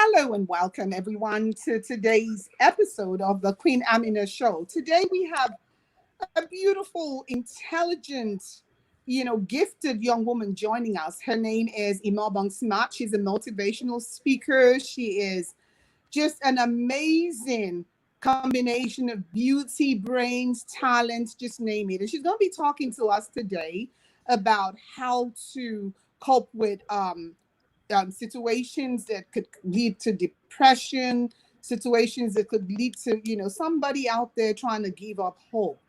Hello and welcome everyone to today's episode of the Queen Amina Show. Today we have a beautiful, intelligent, gifted young woman joining us. Her name is Imaobong. She's a motivational speaker. She is just an amazing combination of beauty, brains, talent, just name it. And she's going to be talking to us today about how to cope with situations that could lead to depression, situations that could lead to, somebody out there trying to give up hope.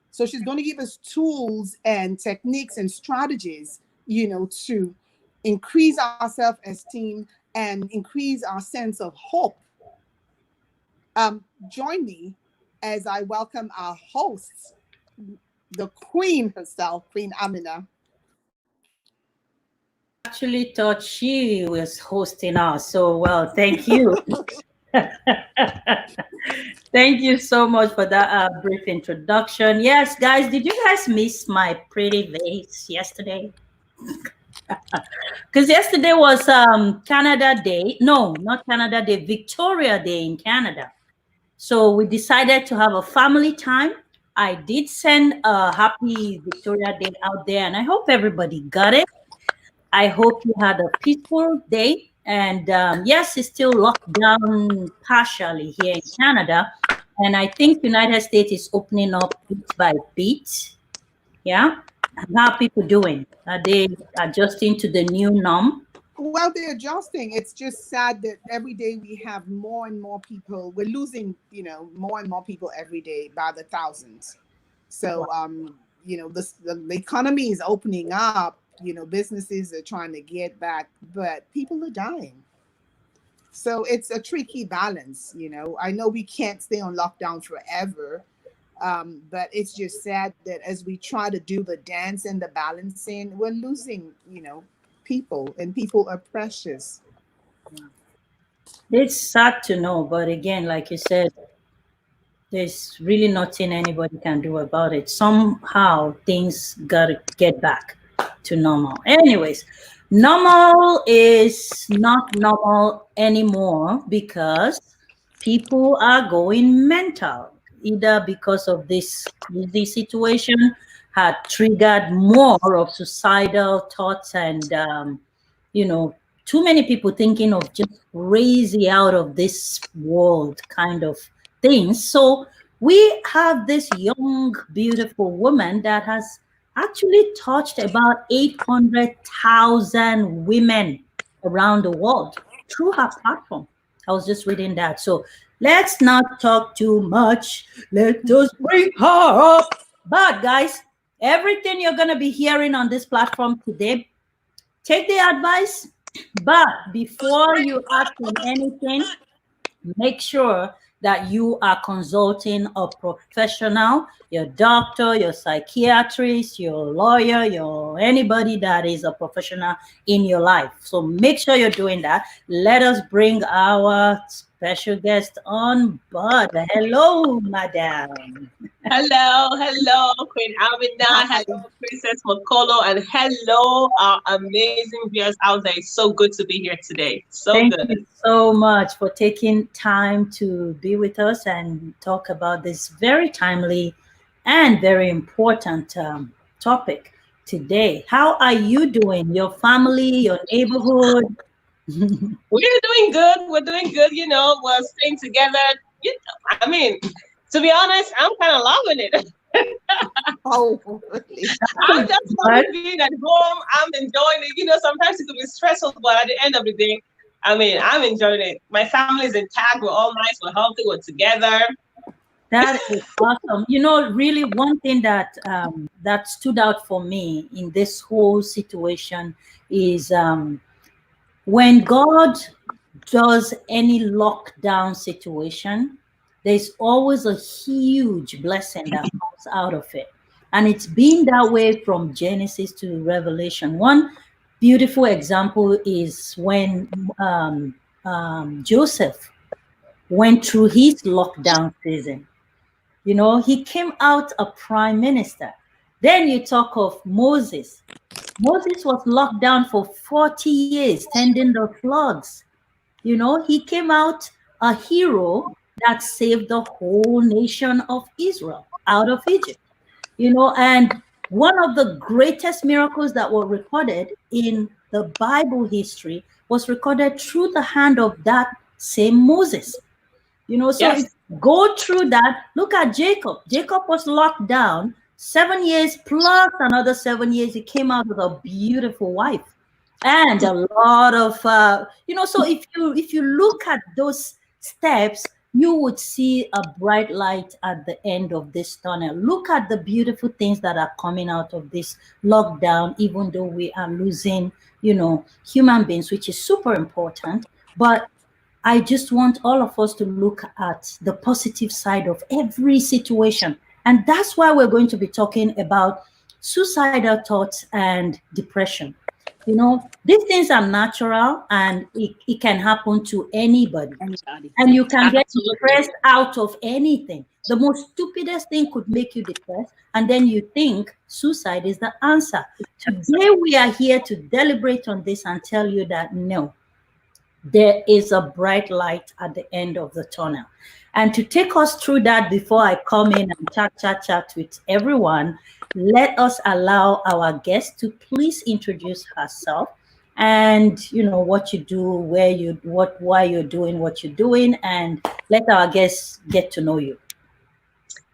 So she's going to give us tools and techniques and strategies, to increase our self-esteem and increase our sense of hope. Join me as I welcome our hosts, the queen herself, Queen Amina. Actually thought she was hosting us. So, well, thank you. Thank you so much for that brief introduction. Yes, guys, did you guys miss my pretty face yesterday? Because yesterday was Canada Day. No, not Canada Day, Victoria Day in Canada. So we decided to have a family time. I did send a happy Victoria Day out there, and I hope everybody got it. I hope you had a peaceful day. And yes, it's still locked down partially here in Canada. And I think United States is opening up bit by bit. Yeah. How are people doing? Are they adjusting to the new norm? Well, they're adjusting. It's just sad that every day we have more and more people. We're losing, more and more people every day by the thousands. So, the economy is opening up. Businesses are trying to get back, but people are dying. So it's a tricky balance. I know we can't stay on lockdown forever, but it's just sad that as we try to do the dance and the balancing, we're losing, people, and people are precious. It's sad to know, but again, like you said, there's really nothing anybody can do about it. Somehow things gotta get back to normal. Anyways, normal is not normal anymore because people are going mental, either because of this crazy situation had triggered more of suicidal thoughts and too many people thinking of just crazy out of this world kind of things. So we have this young, beautiful woman that has actually touched about 800,000 women around the world through her platform. I was just reading that. So let's not talk too much. Let us bring her up. But guys, everything you're going to be hearing on this platform today, take the advice. But before you act on anything, make sure that you are consulting a professional, your doctor, your psychiatrist, your lawyer, your anybody that is a professional in your life. So make sure you're doing that. Let us bring our special guest on board. Hello, madam. Hello, Queen Amina. Hello, Princess Makolo, and hello, our amazing viewers out there. It's so good to be here today. Thank Good. you so much for taking time to be with us and talk about this very timely and very important topic today. How are you doing? Your family, your neighborhood? We're doing good. We're doing good. We're staying together. I mean, to be honest, I'm kind of loving it. Oh, really? I'm just loving being at home. I'm enjoying it. Sometimes it could be stressful, but at the end of the day, I'm enjoying it. My family's intact. We're all nice. We're healthy. We're together. That is awesome. Really, one thing that that stood out for me in this whole situation is when God does any lockdown situation, there's always a huge blessing that comes out of it. And it's been that way from Genesis to Revelation. One beautiful example is when Joseph went through his lockdown season. He came out a prime minister. Then you talk of Moses. Moses was locked down for 40 years, tending the floods. You know, he came out a hero that saved the whole nation of Israel out of Egypt. You know, and one of the greatest miracles that were recorded in the Bible history was recorded through the hand of that same Moses. You know, so if Yes. you go through that, look at Jacob. Jacob was locked down 7 years plus another 7 years. He came out with a beautiful wife and a lot of, you know. So if you look at those steps, you would see a bright light at the end of this tunnel. Look at the beautiful things that are coming out of this lockdown, even though we are losing, you know, human beings, which is super important. But I just want all of us to look at the positive side of every situation. And that's why we're going to be talking about suicidal thoughts and depression. You know, these things are natural and it can happen to anybody. Anybody. And you can get Absolutely. depressed out of anything. The most stupidest thing could make you depressed, and then you think suicide is the answer. Today, we are here to deliberate on this and tell you that no, there is a bright light at the end of the tunnel. And to take us through that, before I come in and chat with everyone, let us allow our guest to please introduce herself and, you know, what you do, where you, why you're doing what you're doing, and let our guests get to know you.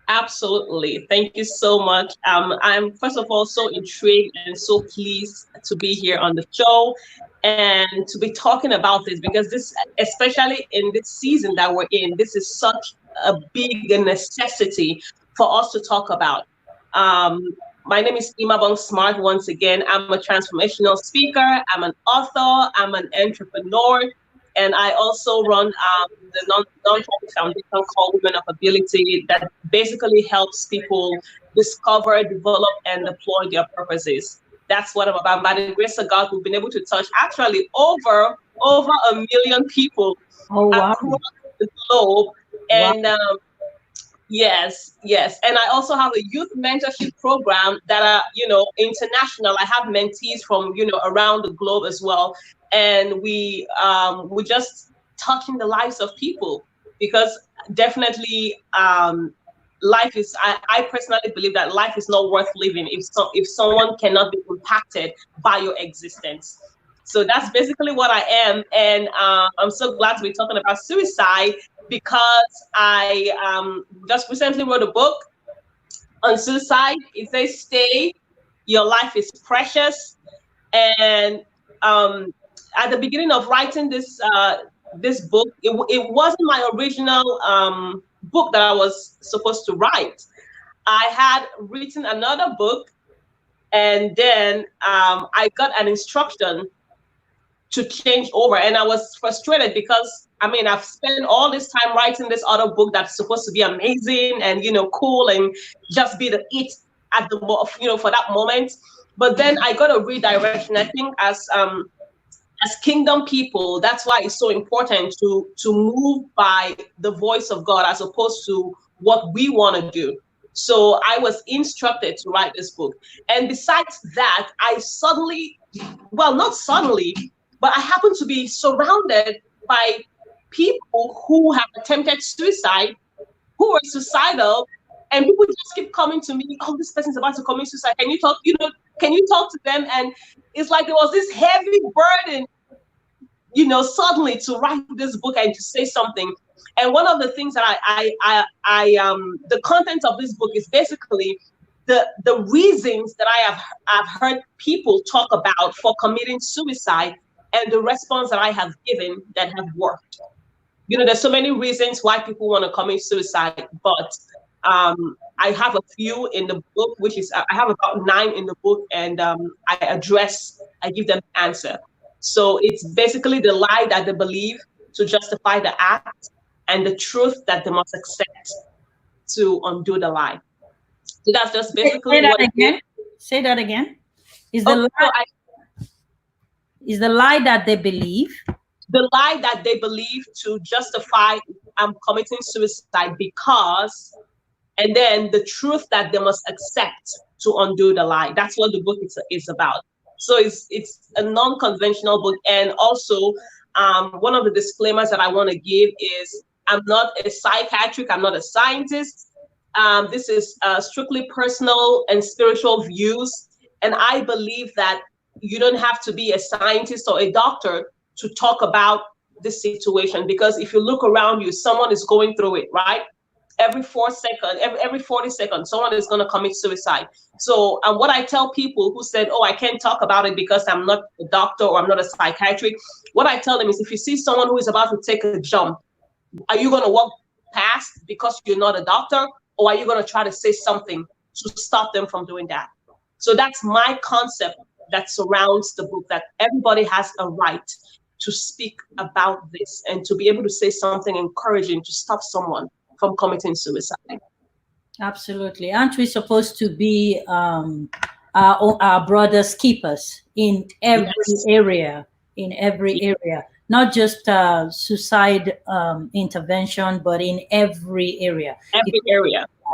Absolutely. Thank you so much. I'm first of all so intrigued and so pleased to be here on the show and to be talking about this, because this, especially in this season that we're in, this is such a big necessity for us to talk about. Um, my name is Imaobong Smart. Once again, I'm a transformational speaker. I'm an author. I'm an entrepreneur. And I also run the non-profit foundation called Women of Ability that basically helps people discover, develop, and deploy their purposes. That's what I'm about. By the grace of God, we've been able to touch actually over a million people Oh, wow. across the globe. Wow. And yes, yes. And I also have a youth mentorship program that are, international. I have mentees from, around the globe as well. And we just touching the lives of people, because definitely life is, I personally believe that life is not worth living if someone cannot be impacted by your existence. So that's basically what I am. And I'm so glad to be talking about suicide, because I just recently wrote a book on suicide. It says, "Stay, your life is precious." And at the beginning of writing this book, it wasn't my original book that I was supposed to write. I had written another book, and then I got an instruction to change over, and I was frustrated because I've spent all this time writing this other book that's supposed to be amazing and cool and just be the it at the for that moment. But then I got a redirection. I think as kingdom people, that's why it's so important to move by the voice of God as opposed to what we want to do. So I was instructed to write this book. And besides that, I suddenly, well, not suddenly, but I happen to be surrounded by people who have attempted suicide, who are suicidal, and people just keep coming to me. Oh, this person's about to commit suicide. Can you talk? Can you talk to them? And it's like there was this heavy burden, suddenly to write this book and to say something. And one of the things that the content of this book is basically the reasons that I've heard people talk about for committing suicide, and the response that I have given that have worked. There's so many reasons why people want to commit suicide, but I have a few in the book, which is, I have about 9 in the book, and I give them an answer. So it's basically the lie that they believe to justify the act, and the truth that they must accept to undo the lie. So that's just basically what it is. Say that again. Is the lie that they believe? The lie that they believe to justify committing suicide because, and then the truth that they must accept to undo the lie. That's what the book is about. So it's a non-conventional book, and also one of the disclaimers that I want to give is I'm not a psychiatric, I'm not a scientist. This is strictly personal and spiritual views. And I believe that you don't have to be a scientist or a doctor to talk about this situation, because if you look around you, someone is going through it, right? Every 4 seconds, every 40 seconds, someone is going to commit suicide. So what I tell people who said, oh, I can't talk about it because I'm not a doctor or I'm not a psychiatric, what I tell them is, if you see someone who is about to take a jump, are you going to walk past because you're not a doctor, or are you going to try to say something to stop them from doing that? So that's my concept that surrounds the book, that everybody has a right to speak about this and to be able to say something encouraging to stop someone from committing suicide. Absolutely. Aren't we supposed to be our brothers' keepers in every area, not just suicide intervention, but in every area.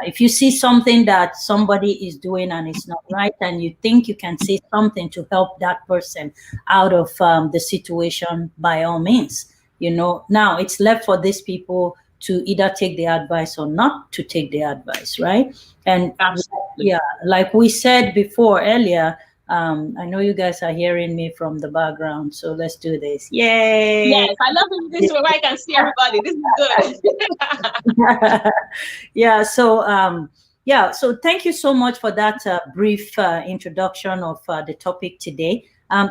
If you see something that somebody is doing and it's not right, and you think you can say something to help that person out of the situation, by all means, now it's left for these people to either take the advice or not to take the advice, right? And absolutely, like we said before earlier, I know you guys are hearing me from the background, so let's do this. Yay! Yes, I love it this way where I can see everybody. This is good. So thank you so much for that brief introduction of the topic today.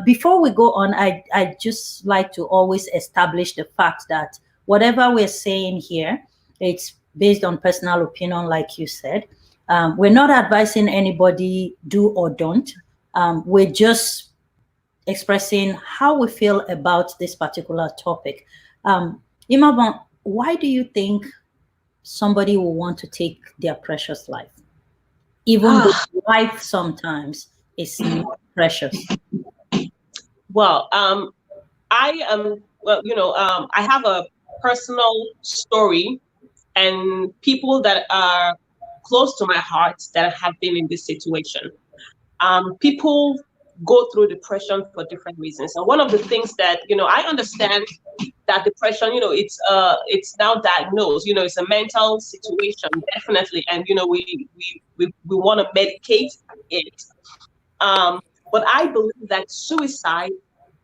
Before we go on, I just like to always establish the fact that whatever we're saying here, it's based on personal opinion, like you said. We're not advising anybody do or don't. We're just expressing how we feel about this particular topic. Imaobong, why do you think somebody will want to take their precious life, even though life sometimes is not precious? Well, I have a personal story, and people that are close to my heart that have been in this situation. People go through depression for different reasons, and one of the things that I understand that depression, it's now diagnosed. It's a mental situation, definitely, and we want to medicate it. But I believe that suicide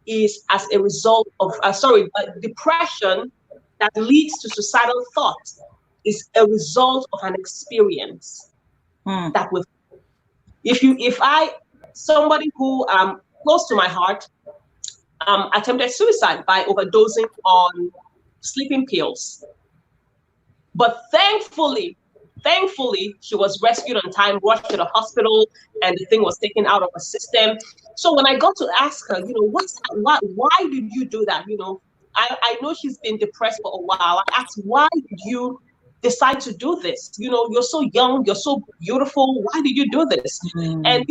is as a result of depression that leads to suicidal thoughts is a result of an experience that will. Somebody who close to my heart attempted suicide by overdosing on sleeping pills, but thankfully she was rescued on time, rushed to the hospital, and the thing was taken out of her system. So when I got to ask her, why did you do that? I know she's been depressed for a while. I asked, why did you decide to do this? You're so young, you're so beautiful. Why did you do this? And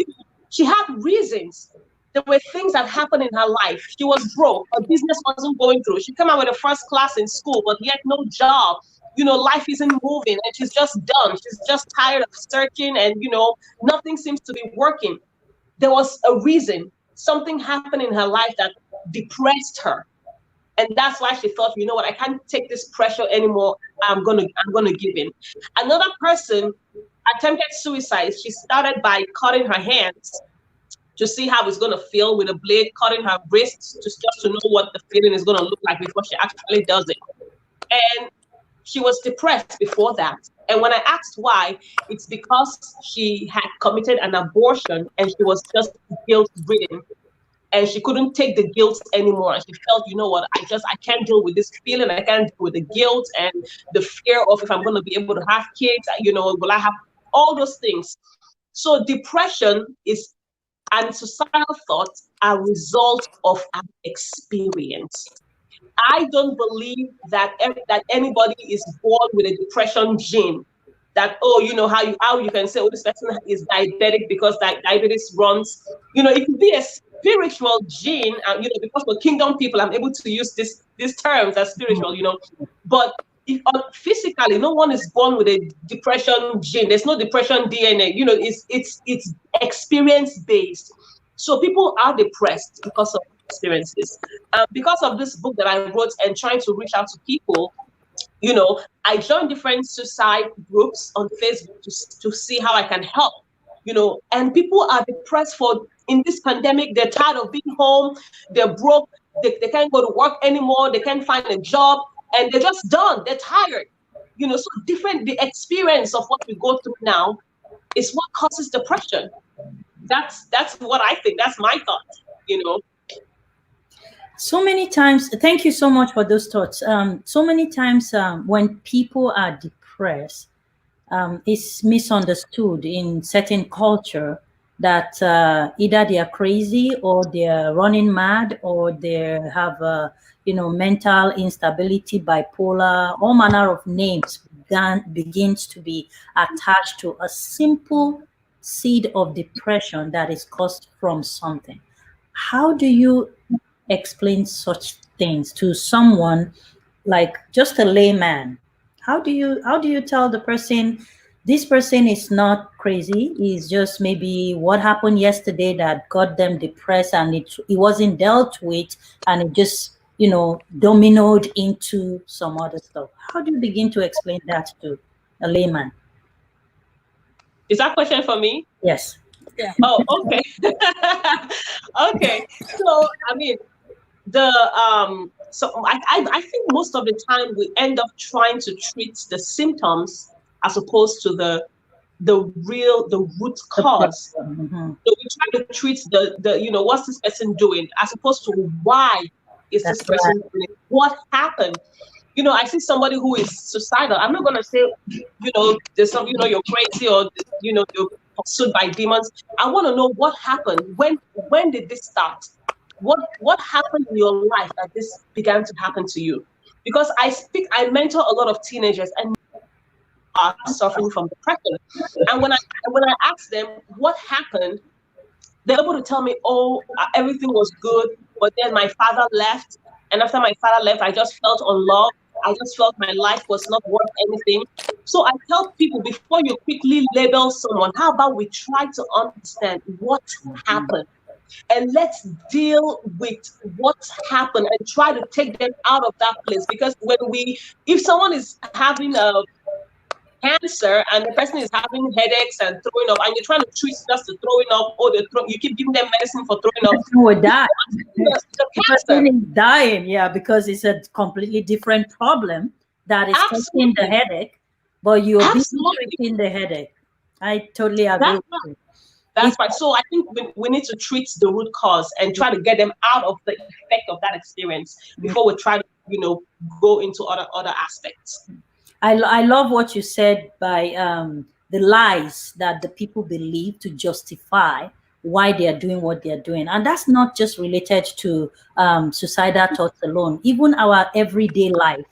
she had reasons. There were things that happened in her life. She was broke. Her business wasn't going through. She came out with a first class in school, but yet no job. Life isn't moving, and she's just done. She's just tired of searching, and nothing seems to be working. There was a reason. Something happened in her life that depressed her. And that's why she thought, I can't take this pressure anymore. I'm gonna give in. Another person attempted suicide. She started by cutting her hands to see how it's gonna feel with a blade, cutting her wrists just to know what the feeling is gonna look like before she actually does it. And she was depressed before that. And when I asked why, it's because she had committed an abortion and she was just guilt-ridden. And she couldn't take the guilt anymore. And she felt, I can't deal with this feeling. I can't deal with the guilt and the fear of if I'm going to be able to have kids, will I have all those things? So depression and suicidal thoughts are a result of an experience. I don't believe that anybody is born with a depression gene. That how you can say, this person is diabetic because diabetes runs. It could be a spiritual gene, because we're kingdom people, I'm able to use these terms as spiritual, But physically, no one is born with a depression gene. There's no depression DNA. It's experience based. So people are depressed because of experiences. Because of this book that I wrote and trying to reach out to people, you know, I joined different suicide groups on Facebook to see how I can help, you know, and people are depressed in this pandemic. They're tired of being home. They're broke. They can't go to work anymore. They can't find a job, and they're just done. They're tired, you know. So the experience of what we go through now is what causes depression. That's what I think. That's my thought, you know. So many times, thank you so much for those thoughts. So many times when people are depressed, it's misunderstood in certain culture that either they are crazy or they're running mad or they have, mental instability, bipolar, all manner of names begins to be attached to a simple seed of depression that is caused from something. How do you explain such things to someone like just a layman? How do you tell the person this person is not crazy, is just maybe what happened yesterday that got them depressed and it wasn't dealt with and it just dominoed into some other stuff? How do you begin to explain that to a layman? Is that question for me? Yes. Yeah. Oh, okay. Okay. So I mean, I think most of the time we end up trying to treat the symptoms as opposed to the root cause. Mm-hmm. So we try to treat the what's this person doing as opposed to why is this person doing it? What happened? You know, I see somebody who is suicidal. I'm not gonna say, there's some, you're crazy or you're pursued by demons. I want to know what happened. When did this start? What happened in your life that this began to happen to you? Because I mentor a lot of teenagers and are suffering from depression. And when I ask them what happened, they're able to tell me, oh, everything was good, but then my father left. And after my father left, I just felt unloved. I just felt my life was not worth anything. So I tell people, before you quickly label someone, how about we try to understand what happened? And let's deal with what's happened and try to take them out of that place. Because if someone is having a cancer and the person is having headaches and throwing up, and you're trying to treat just the throwing up, or you keep giving them medicine for throwing up, would die. The The person is dying, yeah, because it's a completely different problem that is causing the headache, but you're busy treating the headache. I totally agree with you. That's right. So I think we need to treat the root cause and try to get them out of the effect of that experience before we try to, go into other aspects. I love what you said by the lies that the people believe to justify why they are doing what they are doing. And that's not just related to suicidal thoughts alone, even our everyday life.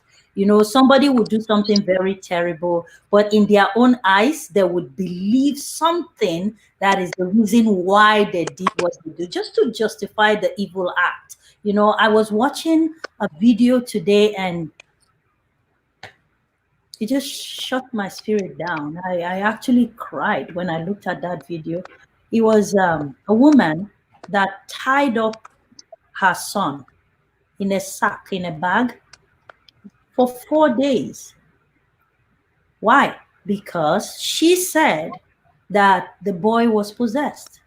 Somebody would do something very terrible, but in their own eyes, they would believe something that is the reason why they did what they do, just to justify the evil act. I was watching a video today and it just shut my spirit down. I actually cried when I looked at that video. It was a woman that tied up her son in a sack, in a bag, for 4 days. Why? Because she said that the boy was possessed.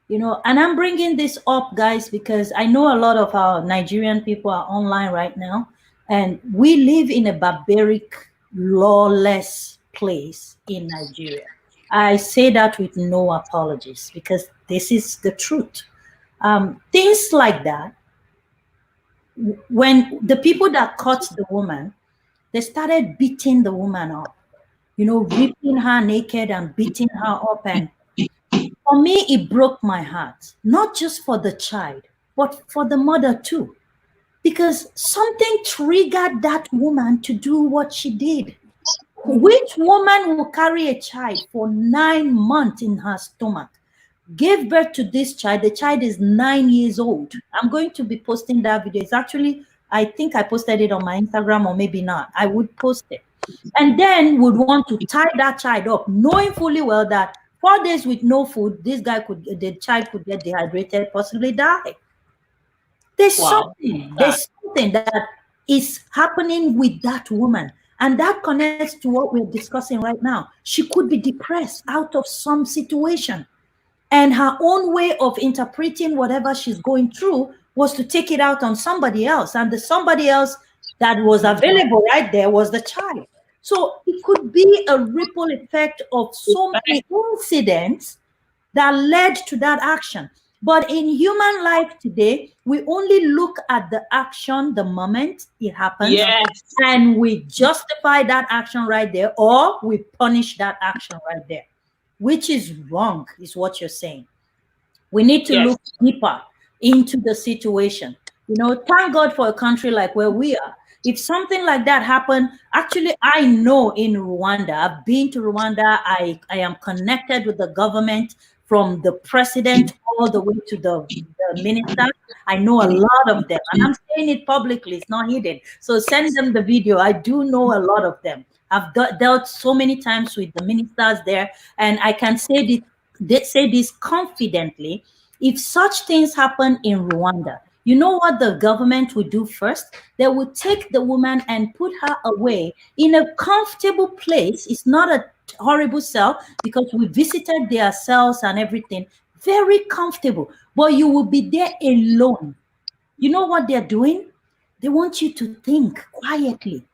And I'm bringing this up, guys, because I know a lot of our Nigerian people are online right now, and we live in a barbaric, lawless place in Nigeria. I say that with no apologies because this is the truth. Things like that, when the people that caught the woman, they started beating the woman up, ripping her naked and beating her up. And for me, it broke my heart, not just for the child, but for the mother too, because something triggered that woman to do what she did. Which woman will carry a child for 9 months in her stomach, gave birth to this child? The child is 9 years old. I'm going to be posting that video. It's actually, I think I posted it on my Instagram, or maybe not. I would post it. And then would want to tie that child up, knowing fully well that 4 days with no food, the child could get dehydrated, possibly die. There's Wow. something that is happening with that woman. And that connects to what we're discussing right now. She could be depressed out of some situation. And her own way of interpreting whatever she's going through was to take it out on somebody else. And the somebody else that was available right there was the child. So it could be a ripple effect of so many incidents that led to that action. But in human life today, we only look at the action the moment it happens, Yes. and we justify that action right there, or we punish that action right there, which is wrong, is what you're saying. We need to look deeper into the situation. You know, thank God for a country like where we are. If something like that happened, actually, I know in Rwanda, I've been to Rwanda, I am connected with the government from the president all the way to the minister. I know a lot of them, and I'm saying it publicly, it's not hidden. So send them the video. I do know a lot of them. I've dealt so many times with the ministers there, and I can say this confidently. If such things happen in Rwanda, you know what the government would do first? They would take the woman and put her away in a comfortable place. It's not a horrible cell, because we visited their cells and everything. Very comfortable, but you will be there alone. You know what they're doing? They want you to think quietly.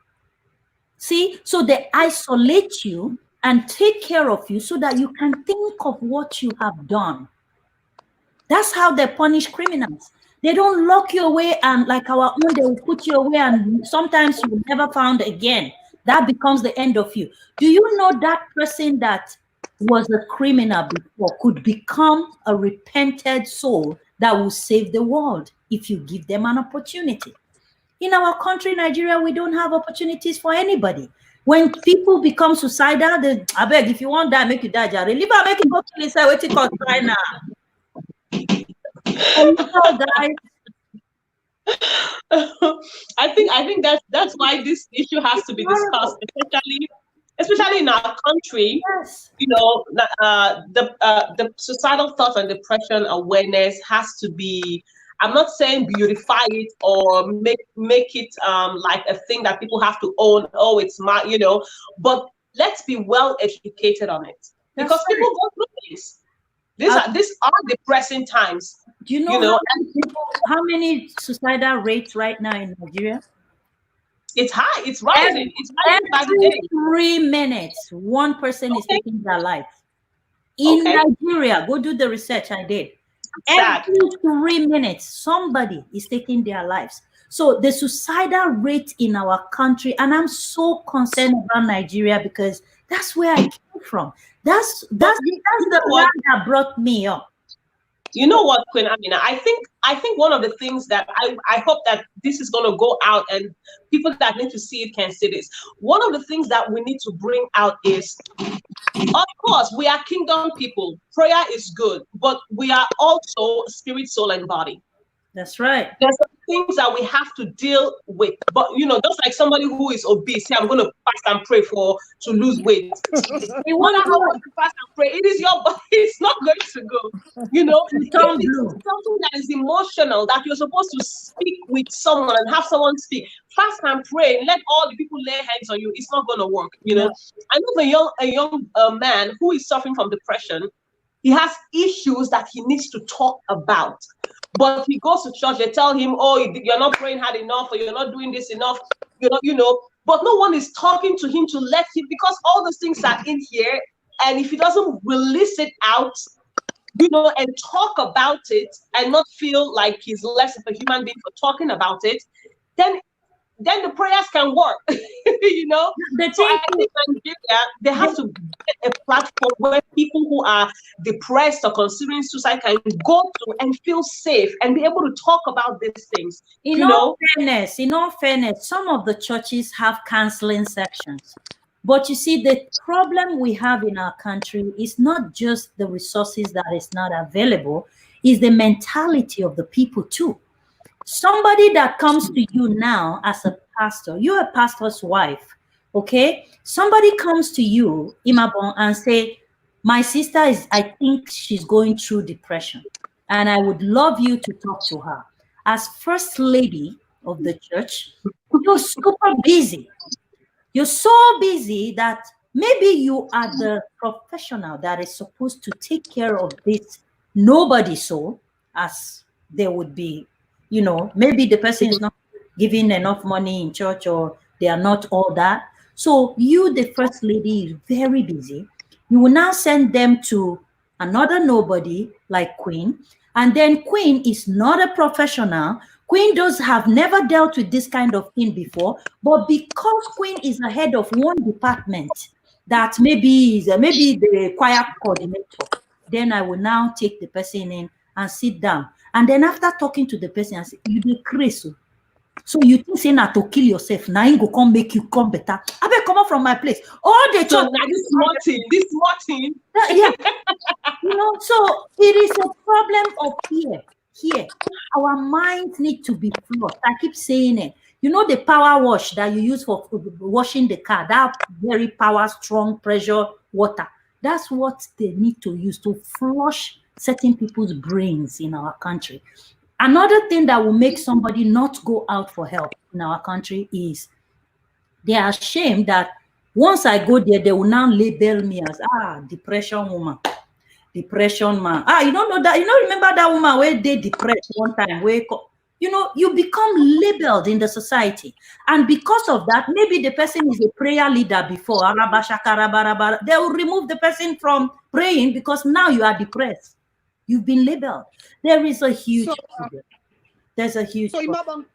See, so they isolate you and take care of you so that you can think of what you have done. That's how they punish criminals. They don't lock you away, and like our own, they will put you away, and sometimes you will never found again. That becomes the end of you. Do you know that person that was a criminal before could become a repented soul that will save the world if you give them an opportunity? In our country, Nigeria, we don't have opportunities for anybody. When people become suicidal, they, I beg, if you want that, make you die, Jare. Leave her, make it go to inside, wait till call China. Guys. I think that's why this issue has to be discussed, especially in our country. Yes. You know, the suicidal thoughts and depression awareness has to be. I'm not saying beautify it or make it like a thing that people have to own. Oh, it's my, you know, but let's be well educated on it, because people go through things. These are depressing times. Do you know, how many suicidal rates right now in Nigeria? It's high. It's rising. It's rising by the day. 3 minutes, one person is taking their life. In Nigeria, go do the research I did. Every 3 minutes, somebody is taking their lives. So the suicidal rate in our country, and I'm so concerned about Nigeria because that's where I came from. That's the one that brought me up. You know what, Queen Amina? I think one of the things that I hope that this is going to go out and people that need to see it can see this. One of the things that we need to bring out is, of course, we are kingdom people. Prayer is good, but we are also spirit, soul, and body. That's right. There's some things that we have to deal with. But, you know, just like somebody who is obese, say, I'm going to fast and pray to lose weight. You want to fast and pray. It is your body. It's not going to go. You know, it's something that is emotional, that you're supposed to speak with someone and have someone speak. Fast and pray. Let all the people lay hands on you. It's not going to work. You know, I know a young man who is suffering from depression. He has issues that he needs to talk about. But he goes to church, they tell him, oh, you're not praying hard enough, or you're not doing this enough, you know, but no one is talking to him to let him, because all those things are in here. And if he doesn't release it out, you know, and talk about it and not feel like he's less of a human being for talking about it, then the prayers can work. You know, so I think Nigeria, they have to get a platform where people who are depressed or considering suicide can go to and feel safe and be able to talk about these things. In all fairness, some of the churches have counseling sections. But you see, the problem we have in our country is not just the resources that is not available, is the mentality of the people too. Somebody that comes to you now as a pastor, you're a pastor's wife, okay? Somebody comes to you, Imaobong, and say, my sister I think she's going through depression, and I would love you to talk to her. as first lady of the church, you're super busy. You're so busy that maybe you are the professional that is supposed to take care of this nobody soul, as there would be, maybe the person is not giving enough money in church, or they are not all that. So you, the first lady, is very busy. You will now send them to another nobody like Queen. And then Queen is not a professional. Queen does have never dealt with this kind of thing before, but because Queen is the head of one department that maybe is maybe the choir coordinator, then I will now take the person in and sit down. And then after talking to the person, I say, you dey crazy. So you think say na to kill yourself, now he go come make you come better. I better come out from my place. All the So church, now this Martin. yeah, so it is a problem of fear. Here, our minds need to be flushed. I keep saying it. You know the power wash that you use for washing the car, that very power, strong pressure water. That's what they need to use to flush certain people's brains in our country. Another thing that will make somebody not go out for help in our country is they are ashamed that once I go there, they will now label me as depression woman, depression man. You don't know that, remember that woman where they depressed one time, where you become labeled in the society. And because of that, maybe the person is a prayer leader before, they will remove the person from praying because now you are depressed. You've been labeled. There is a huge problem. There's a huge So, problem. Imaobong,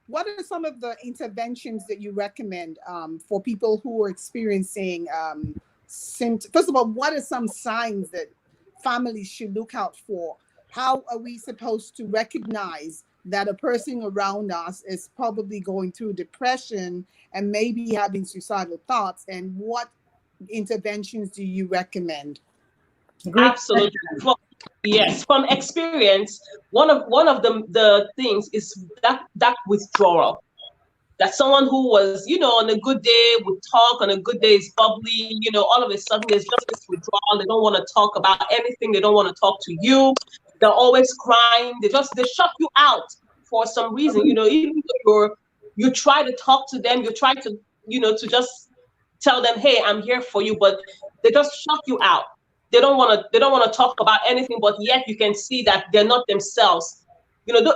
what are some of the interventions that you recommend for people who are experiencing symptoms? First of all, what are some signs that families should look out for? How are we supposed to recognize that a person around us is probably going through depression and maybe having suicidal thoughts? And what interventions do you recommend? Great. Absolutely. Yes, from experience, one of the things is that withdrawal. That someone who was, on a good day would talk, on a good day is bubbly, all of a sudden there's just this withdrawal. They don't want to talk about anything. They don't want to talk to you. They're always crying. They shut you out for some reason. Even though you try to talk to them, you try to, to just tell them, hey, I'm here for you, but they just shut you out. They don't want to talk about anything, but yet you can see that they're not themselves.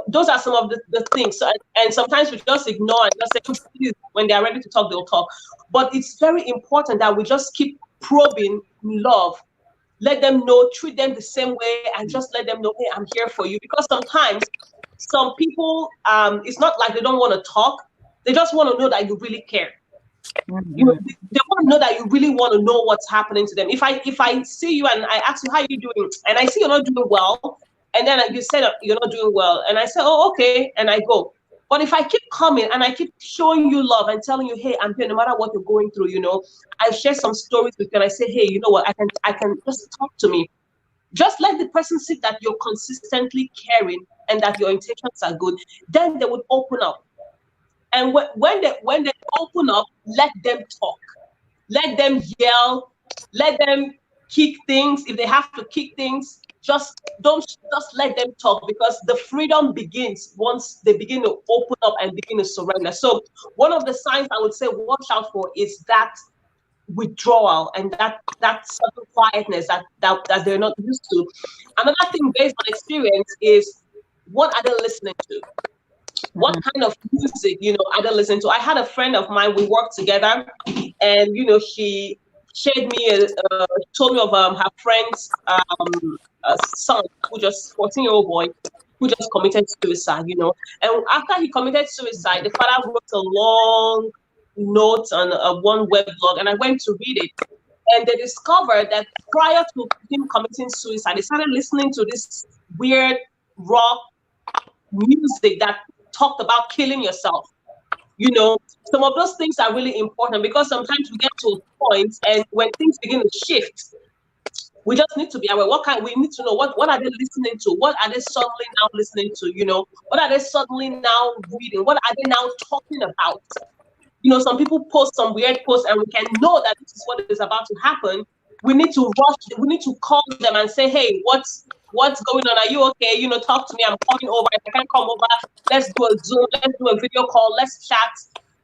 Those are some of the things. So, and sometimes we just ignore and just say, please, when they're ready to talk, they'll talk. But it's very important that we just keep probing love. Let them know, treat them the same way, and just let them know, hey, I'm here for you. Because sometimes some people, it's not like they don't want to talk. They just want to know that you really care. Mm-hmm. They want to know that you really want to know what's happening to them. If I see you and I ask you, how are you doing? And I see you're not doing well, and then you said you're not doing well, and I say, oh, okay, and I go. But if I keep coming and I keep showing you love and telling you, hey, I'm here no matter what you're going through, I share some stories with you and I say, hey, you know what, I can just talk to me. Just let the person see that you're consistently caring and that your intentions are good. Then they would open up. And when they open up, let them talk. Let them yell. Let them kick things. If they have to kick things, just let them talk, because the freedom begins once they begin to open up and begin to surrender. So one of the signs I would say watch out for is that withdrawal and that sudden quietness that they're not used to. Another thing based on experience is, what are they listening to? What kind of music, are they listening to? I had a friend of mine, we worked together, and she shared me, told me of her friend's son, who just 14-year-old boy, who just committed suicide, And after he committed suicide, the father wrote a long note on one web blog, and I went to read it. And they discovered that prior to him committing suicide, they started listening to this weird rock music that talked about killing yourself. Some of those things are really important, because sometimes we get to a point, and when things begin to shift, we just need to be aware. We need to know what are they listening to? What are they suddenly now listening to? What are they suddenly now reading? What are they now talking about? Some people post some weird posts, and we can know that this is what is about to happen we need to rush. We need to call them and say, hey, what's going on? Are you okay? You know, talk to me. I'm coming over. If I can't come over, let's do a Zoom. Let's do a video call. Let's chat.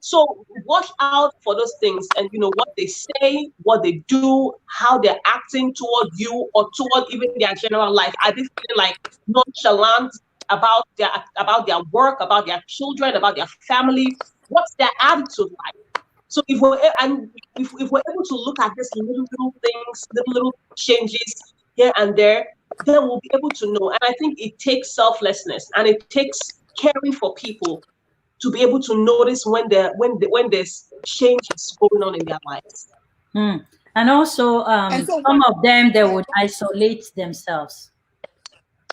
So watch out for those things, and you know what they say, what they do, how they're acting toward you or toward even their general life. Are they feeling like nonchalant about their work, about their children, about their family? What's their attitude like? So if we're able to look at these little things, little changes here and there, then we'll be able to know. And I think it takes selflessness and it takes caring for people to be able to notice when there's changes going on in their lives. And also, And so some of them, they would isolate themselves.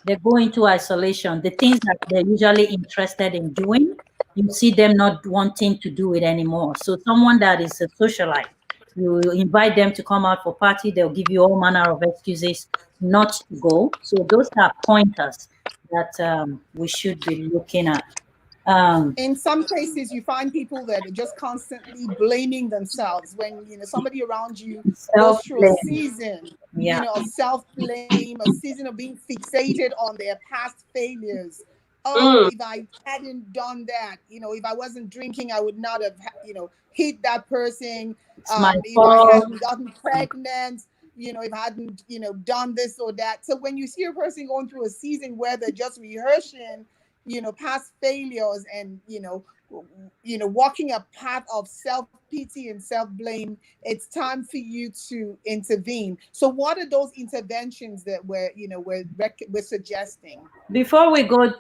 They go into isolation. The things that they're usually interested in doing, you see them not wanting to do it anymore. So someone that is a socialite, you invite them to come out for party, they'll give you all manner of excuses not to go. So those are pointers that we should be looking at. In some cases, you find people that are just constantly blaming themselves when somebody around you goes through a season, of self-blame, a season of being fixated on their past failures. Oh, if I hadn't done that, if I wasn't drinking, I would not have, hit that person. If I hadn't gotten pregnant, if I hadn't, done this or that. So when you see a person going through a season where they're just rehearsing past failures and, walking a path of self-pity and self-blame, it's time for you to intervene. So what are those interventions that we're suggesting? Before we go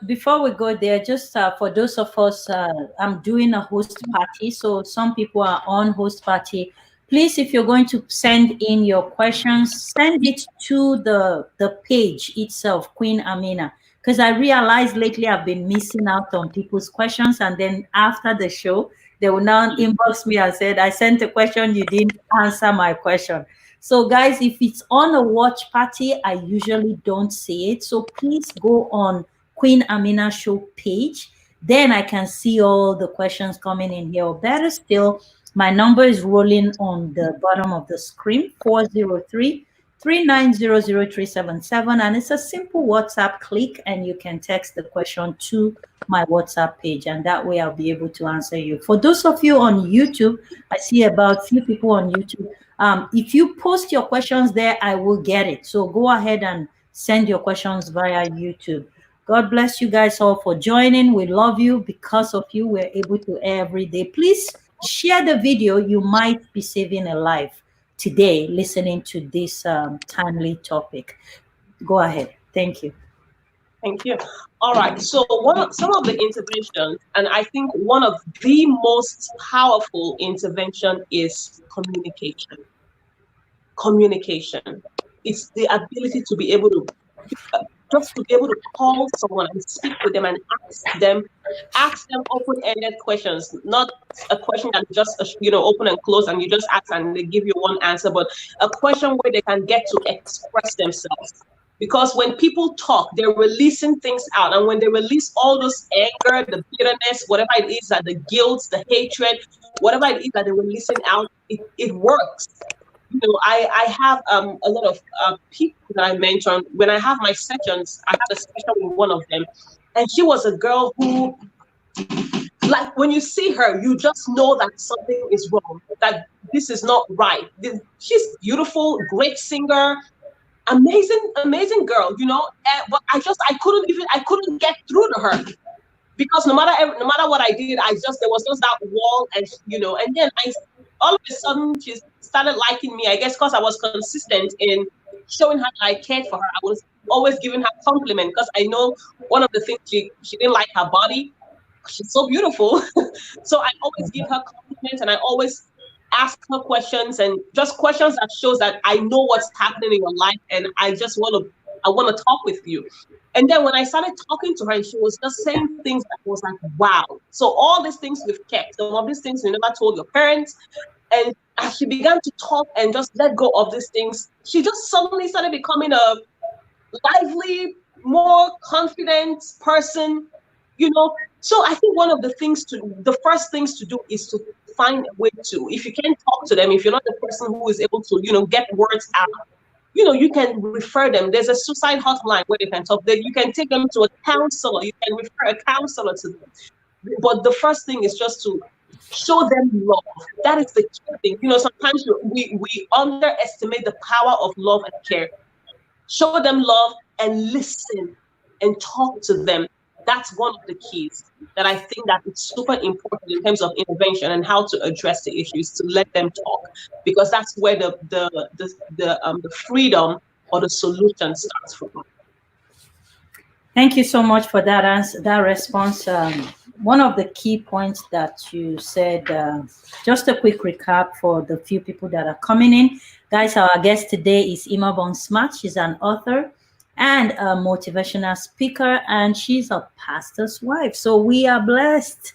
there, just for those of us, I'm doing a host party. So some people are on host party. Please, if you're going to send in your questions, send it to the page itself, Queen Amina. Because I realized lately I've been missing out on people's questions. And then after the show, they will now inbox me and said, I sent a question, you didn't answer my question. So guys, if it's on a watch party, I usually don't see it. So please go on Queen Amina show page. Then I can see all the questions coming in here. Or better still, my number is rolling on the bottom of the screen, 403-390-0377, and it's a simple WhatsApp click, and you can text the question to my WhatsApp page, and that way I'll be able to answer you. For those of you on YouTube, I see about a few people on YouTube. If you post your questions there, I will get it. So go ahead and send your questions via YouTube. God bless you guys all for joining. We love you. Because of you, we're able to air every day. Please share the video. You might be saving a life today listening to this timely topic. Go ahead. Thank you. Thank you. All right. So some of the interventions, and I think one of the most powerful intervention is communication. Communication. It's the ability to be able to just to be able to call someone and speak with them and ask them open-ended questions, not a question that just open and close and you just ask and they give you one answer, but a question where they can get to express themselves. Because when people talk, they're releasing things out, and when they release all those anger, the bitterness, whatever it is, that the guilt, the hatred, whatever it is that they're releasing out, it works. I have a lot of people that I mentioned. When I have my sessions, I had a session with one of them, and she was a girl who, like, when you see her, you just know that something is wrong, that this is not right. She's beautiful, great singer, amazing girl, but I couldn't get through to her. Because no matter what I did, there was just that wall, and and then all of a sudden she started liking me. I guess because I was consistent in showing her that I cared for her. I was always giving her compliment, because I know one of the things she didn't like her body. She's so beautiful, so I always give her compliments, and I always ask her questions, and just questions that shows that I know what's happening in your life, and I want to talk with you. And then when I started talking to her, she was just saying things that was like, wow. So all these things we've kept, some of these things you never told your parents. And as she began to talk and just let go of these things, she just suddenly started becoming a lively, more confident person, So I think one of the first things to do is to find a way to. If you can't talk to them, if you're not the person who is able to, get words out, you can refer them. There's a suicide hotline where they can talk. Then you can take them to a counselor. You can refer a counselor to them. But the first thing is just to show them love. That is the key thing. Sometimes we underestimate the power of love and care. Show them love and listen and talk to them. That's one of the keys that I think that it's super important in terms of intervention and how to address the issues, to let them talk, because that's where the freedom or the solution starts from. Thank you so much for that answer, that response. One of the key points that you said, just a quick recap for the few people that are coming in. Guys, our guest today is Imaobong Smart. She's an author and a motivational speaker, and she's a pastor's wife. So we are blessed.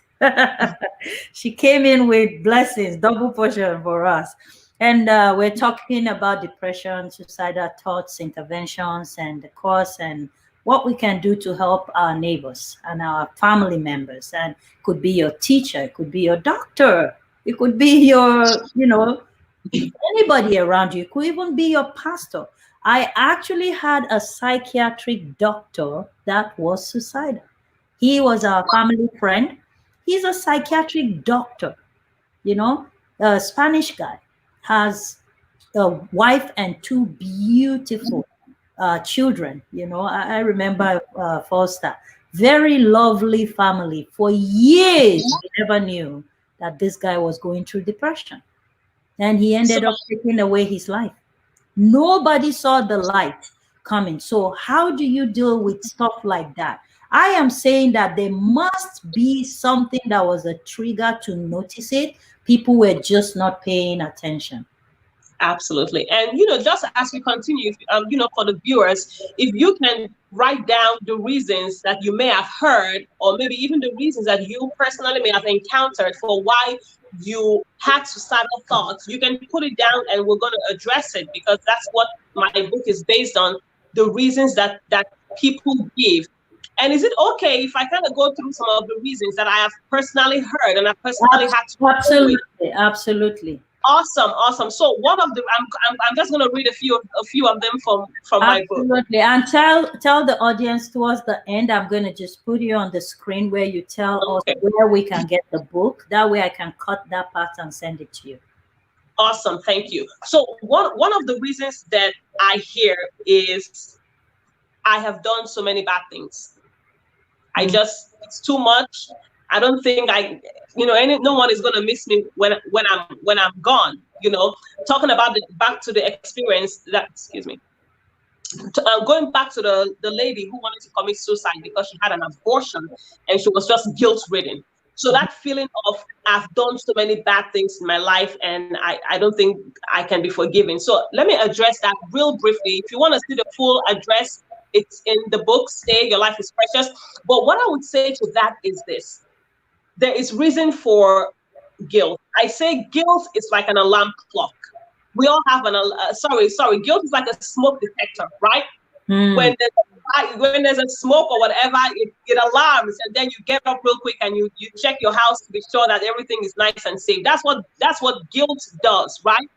She came in with blessings, double portion for us. And we're talking about depression, suicidal thoughts, interventions, and the cause, and what we can do to help our neighbors and our family members. And it could be your teacher, it could be your doctor, it could be your, anybody around you. It could even be your pastor. I actually had a psychiatric doctor that was suicidal. He was our family friend. He's a psychiatric doctor, a Spanish guy, has a wife and two beautiful children. I remember Foster, very lovely family. For years, we never knew that this guy was going through depression. And he ended up taking away his life. Nobody saw the light coming. So how do you deal with stuff like that? I am saying that there must be something that was a trigger to notice it. People were just not paying attention. Absolutely. And, just as we continue, for the viewers, if you can write down the reasons that you may have heard, or maybe even the reasons that you personally may have encountered for why you had suicidal thoughts, you can put it down and we're going to address it, because that's what my book is based on, the reasons that people give. And is it okay if I kind of go through some of the reasons that I have personally heard and I personally had to? Absolutely. Awesome. So one of them, I'm just going to read a few of them from my book. Absolutely. And tell the audience towards the end, I'm going to just put you on the screen where you tell us where we can get the book. That way I can cut that part and send it to you. Awesome. Thank you. So one of the reasons that I hear is I have done so many bad things. It's too much. I don't think no one is going to miss me when I'm gone. Talking about back to the experience that, going back to the lady who wanted to commit suicide because she had an abortion and she was just guilt-ridden. So that feeling of I've done so many bad things in my life and I don't think I can be forgiven. So let me address that real briefly. If you want to see the full address, it's in the book, Stay, Your Life is Precious. But what I would say to that is this. There is reason for guilt. I say guilt is like an alarm clock. We all have guilt is like a smoke detector, right? When there's a smoke or whatever, it alarms, and then you get up real quick and you check your house to be sure that everything is nice and safe. That's what guilt does, right?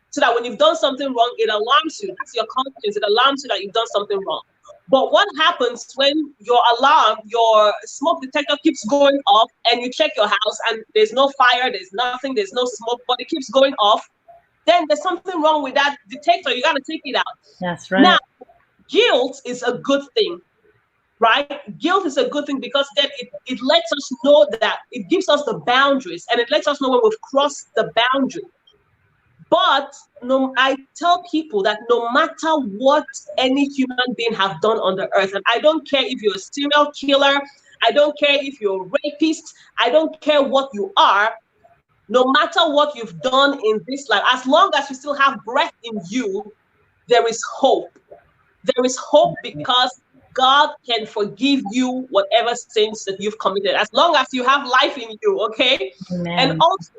So that when you've done something wrong, it alarms you. That's your conscience. It alarms you that you've done something wrong. But what happens when your smoke detector keeps going off and you check your house and there's no fire, there's nothing, there's no smoke, but it keeps going off? Then there's something wrong with that detector. You got to take it out. That's right. Now, guilt is a good thing, right? Guilt is a good thing because then it lets us know that it gives us the boundaries and it lets us know when we've crossed the boundary. But I tell people that no matter what any human being have done on the earth, and I don't care if you're a serial killer, I don't care if you're a rapist, I don't care what you are, no matter what you've done in this life, as long as you still have breath in you, there is hope. There is hope because God can forgive you whatever sins that you've committed, as long as you have life in you, okay? Amen. And also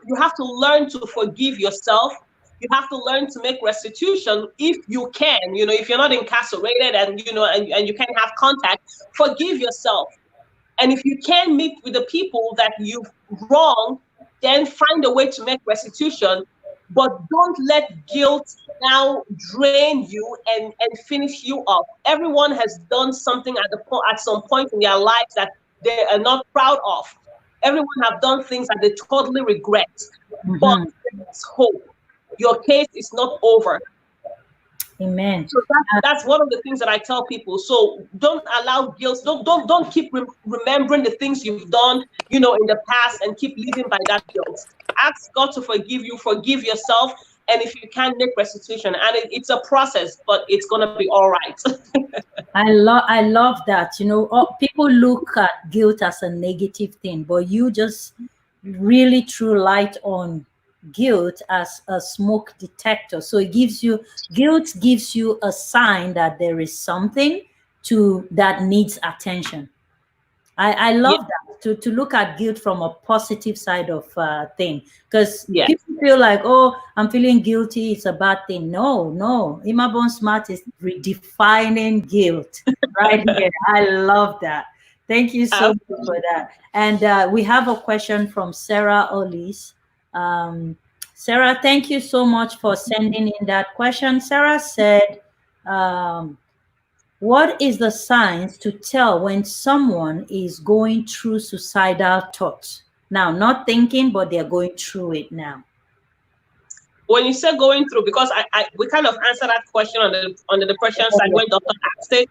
you have to learn to forgive yourself. You have to learn to make restitution if you can. If you're not incarcerated and and you can't have contact, forgive yourself. And if you can meet with the people that you've wronged, then find a way to make restitution, but don't let guilt now drain you and finish you up. Everyone has done something at some point in their lives that they are not proud of. Everyone have done things that they totally regret. But there's hope. Your case is not over. Amen. So that's one of the things that I tell people. So don't allow guilt. Don't keep remembering the things you've done, in the past, and keep living by that guilt. Ask God to forgive you, forgive yourself, and if you can, make restitution. And it's a process, but it's gonna be all right. I love that. People look at guilt as a negative thing, but you just really threw light on guilt as a smoke detector. So guilt gives you a sign that there is something that needs attention. I love that, to look at guilt from a positive side of thing, because people feel like, oh, I'm feeling guilty, it's a bad thing. No, Imaobong Smart is redefining guilt right here. I love that. Thank you so much for that. And we have a question from Sarah Olis. Sarah, thank you so much for sending in that question. Sarah said, what is the signs to tell when someone is going through suicidal thoughts? Now, not thinking, but they're going through it now. When you say going through, because we kind of answered that question on the depression side when Dr. asked it.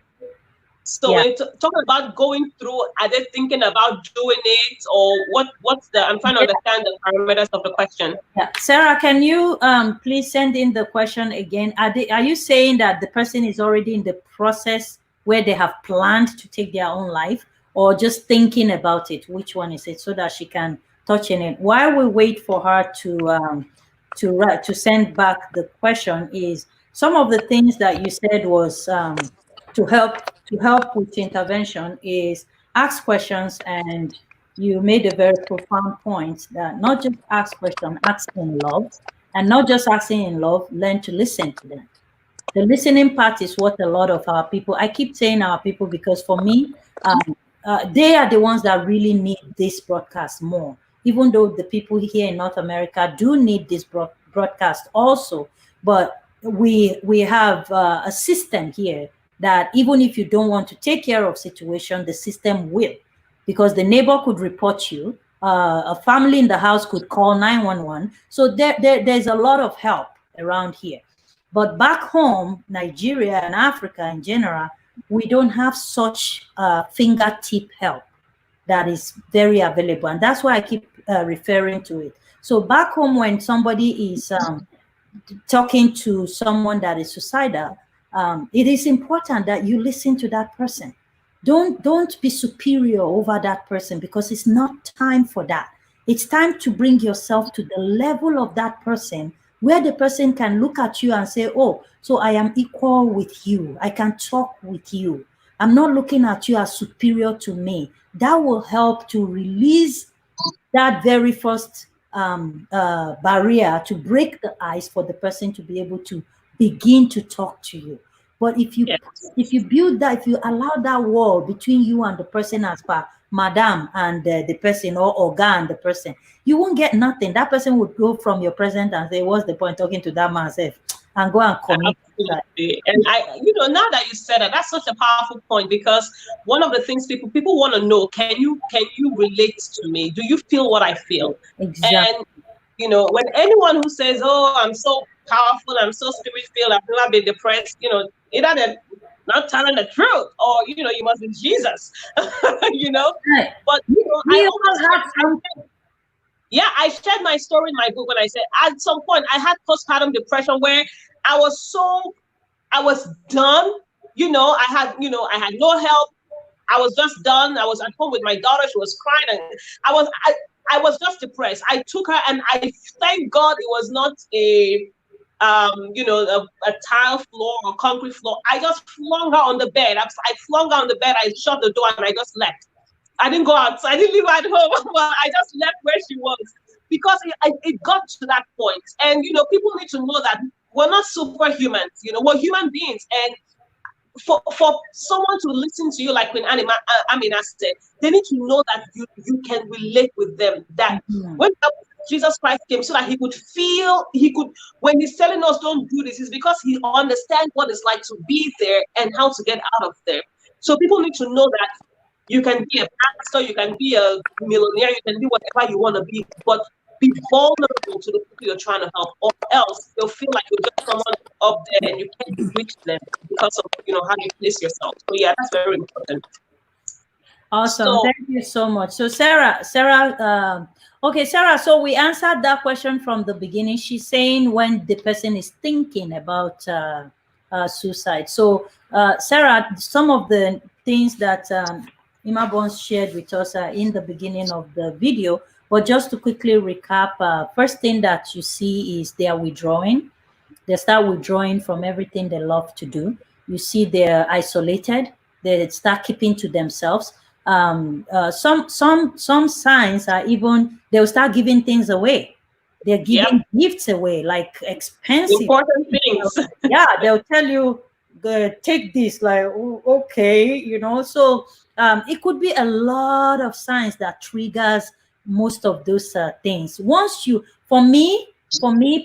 So when you're talking about going through, are they thinking about doing it, or what's I'm trying to understand the parameters of the question. Yeah. Sarah, can you please send in the question again? Are you saying that the person is already in the process where they have planned to take their own life, or just thinking about it? Which one is it, so that she can touch on it? While we wait for her to send back the question, is some of the things that you said was to help with intervention is ask questions. And you made a very profound point that not just ask questions, ask in love, and not just asking in love, learn to listen to them. The listening part is what a lot of our people, I keep saying our people, because for me, they are the ones that really need this broadcast more, even though the people here in North America do need this broadcast also. But we have a system here that even if you don't want to take care of situation, the system will, because the neighbor could report you, a family in the house could call 911. So there's a lot of help around here. But back home, Nigeria and Africa in general, we don't have such fingertip help that is very available. And that's why I keep referring to it. So back home, when somebody is talking to someone that is suicidal, it is important that you listen to that person. Don't be superior over that person, because it's not time for that. It's time to bring yourself to the level of that person, where the person can look at you and say, oh, so I am equal with you. I can talk with you. I'm not looking at you as superior to me. That will help to release that very first barrier, to break the ice for the person to be able to begin to talk to you. But if you build that, if you allow that wall between you and the person, as per madam and the person, or Oga and the person, you won't get nothing. That person would go from your presence and say, what's the point talking to that man self, and go and commit. Absolutely. And now that you said that, that's such a powerful point, because one of the things people want to know, can you relate to me? Do you feel what I feel? Exactly. And when anyone who says, oh, I'm so powerful, I'm so spirit-filled, I've never been depressed, either they're not telling the truth, or you must be Jesus. Right. But I shared my story in my book when I said at some point I had postpartum depression, where I was done. I had no help. I was just done. I was at home with my daughter. She was crying, and I was just depressed. I took her, and I thank God it was not a tile floor or concrete floor. I just flung her on the bed. I flung her on the bed. I shut the door, and I just left. I didn't go out. So I didn't leave her at home, but I just left where she was, because it got to that point. And people need to know that we're not superhumans. We're human beings, and for someone to listen to you, like when Amina said, they need to know that you can relate with them. That when Jesus Christ came so that he could when he's telling us don't do this, it's because he understands what it's like to be there and how to get out of there. So people need to know that you can be a pastor, you can be a millionaire, you can be whatever you want to be, but be vulnerable to the people you're trying to help, or else they'll feel like you're just someone up there and you can't reach them because of how you place yourself. So yeah, that's very important. Awesome. So, Thank you so much. So okay, Sarah, so we answered that question from the beginning. She's saying when the person is thinking about suicide. So Sarah, some of the things that Imaobong shared with us in the beginning of the video, but just to quickly recap, first thing that you see is they are withdrawing. They start withdrawing from everything they love to do. You see they're isolated. They start keeping to themselves. Some signs are even they'll start giving things away. They're giving gifts away, like expensive important things. Yeah, they'll tell you, take this, like, okay, So it could be a lot of signs that triggers most of those things. For me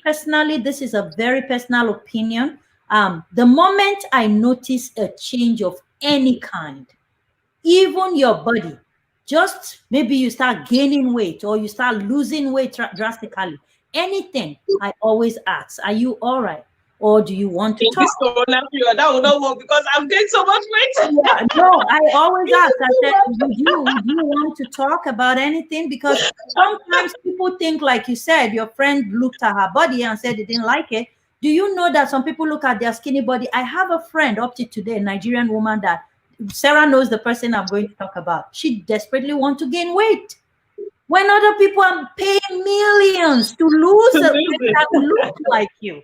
personally, this is a very personal opinion. The moment I notice a change of any kind, even your body, just maybe you start gaining weight or you start losing weight drastically, anything, I always ask, are you all right? Or do you want to In talk? this corona period, that will not work because I've gained so much weight. Yeah, no, I always ask, I said, would you want to talk about anything? Because sometimes people think, like you said, your friend looked at her body and said they didn't like it. Do you know that some people look at their skinny body? I have a friend up to today, a Nigerian woman that Sarah knows the person I'm going to talk about. She desperately wants to gain weight. When other people are paying millions to lose a weight that looks like you.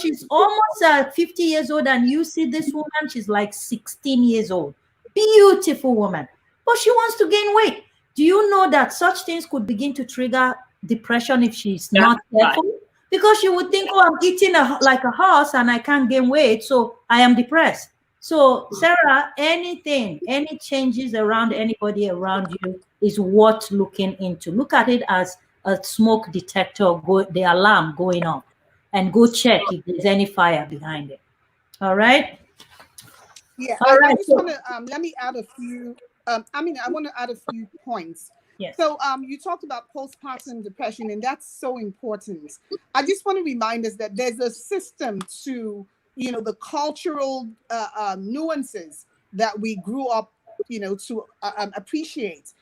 She's almost 50 years old, and you see this woman, she's like 16 years old. Beautiful woman. But she wants to gain weight. Do you know that such things could begin to trigger depression if she's not careful? Right. Because she would think, oh, I'm eating like a horse and I can't gain weight, so I am depressed. So, Sarah, any changes around anybody around you is worth looking into. Look at it as a smoke detector, the alarm going off, and go check if there's any fire behind it. All right? Yeah, I just want to, let me add a few, I want to add a few points. Yes. So you talked about postpartum depression, and that's so important. I just want to remind us that there's a system to the cultural nuances that we grew up, to appreciate.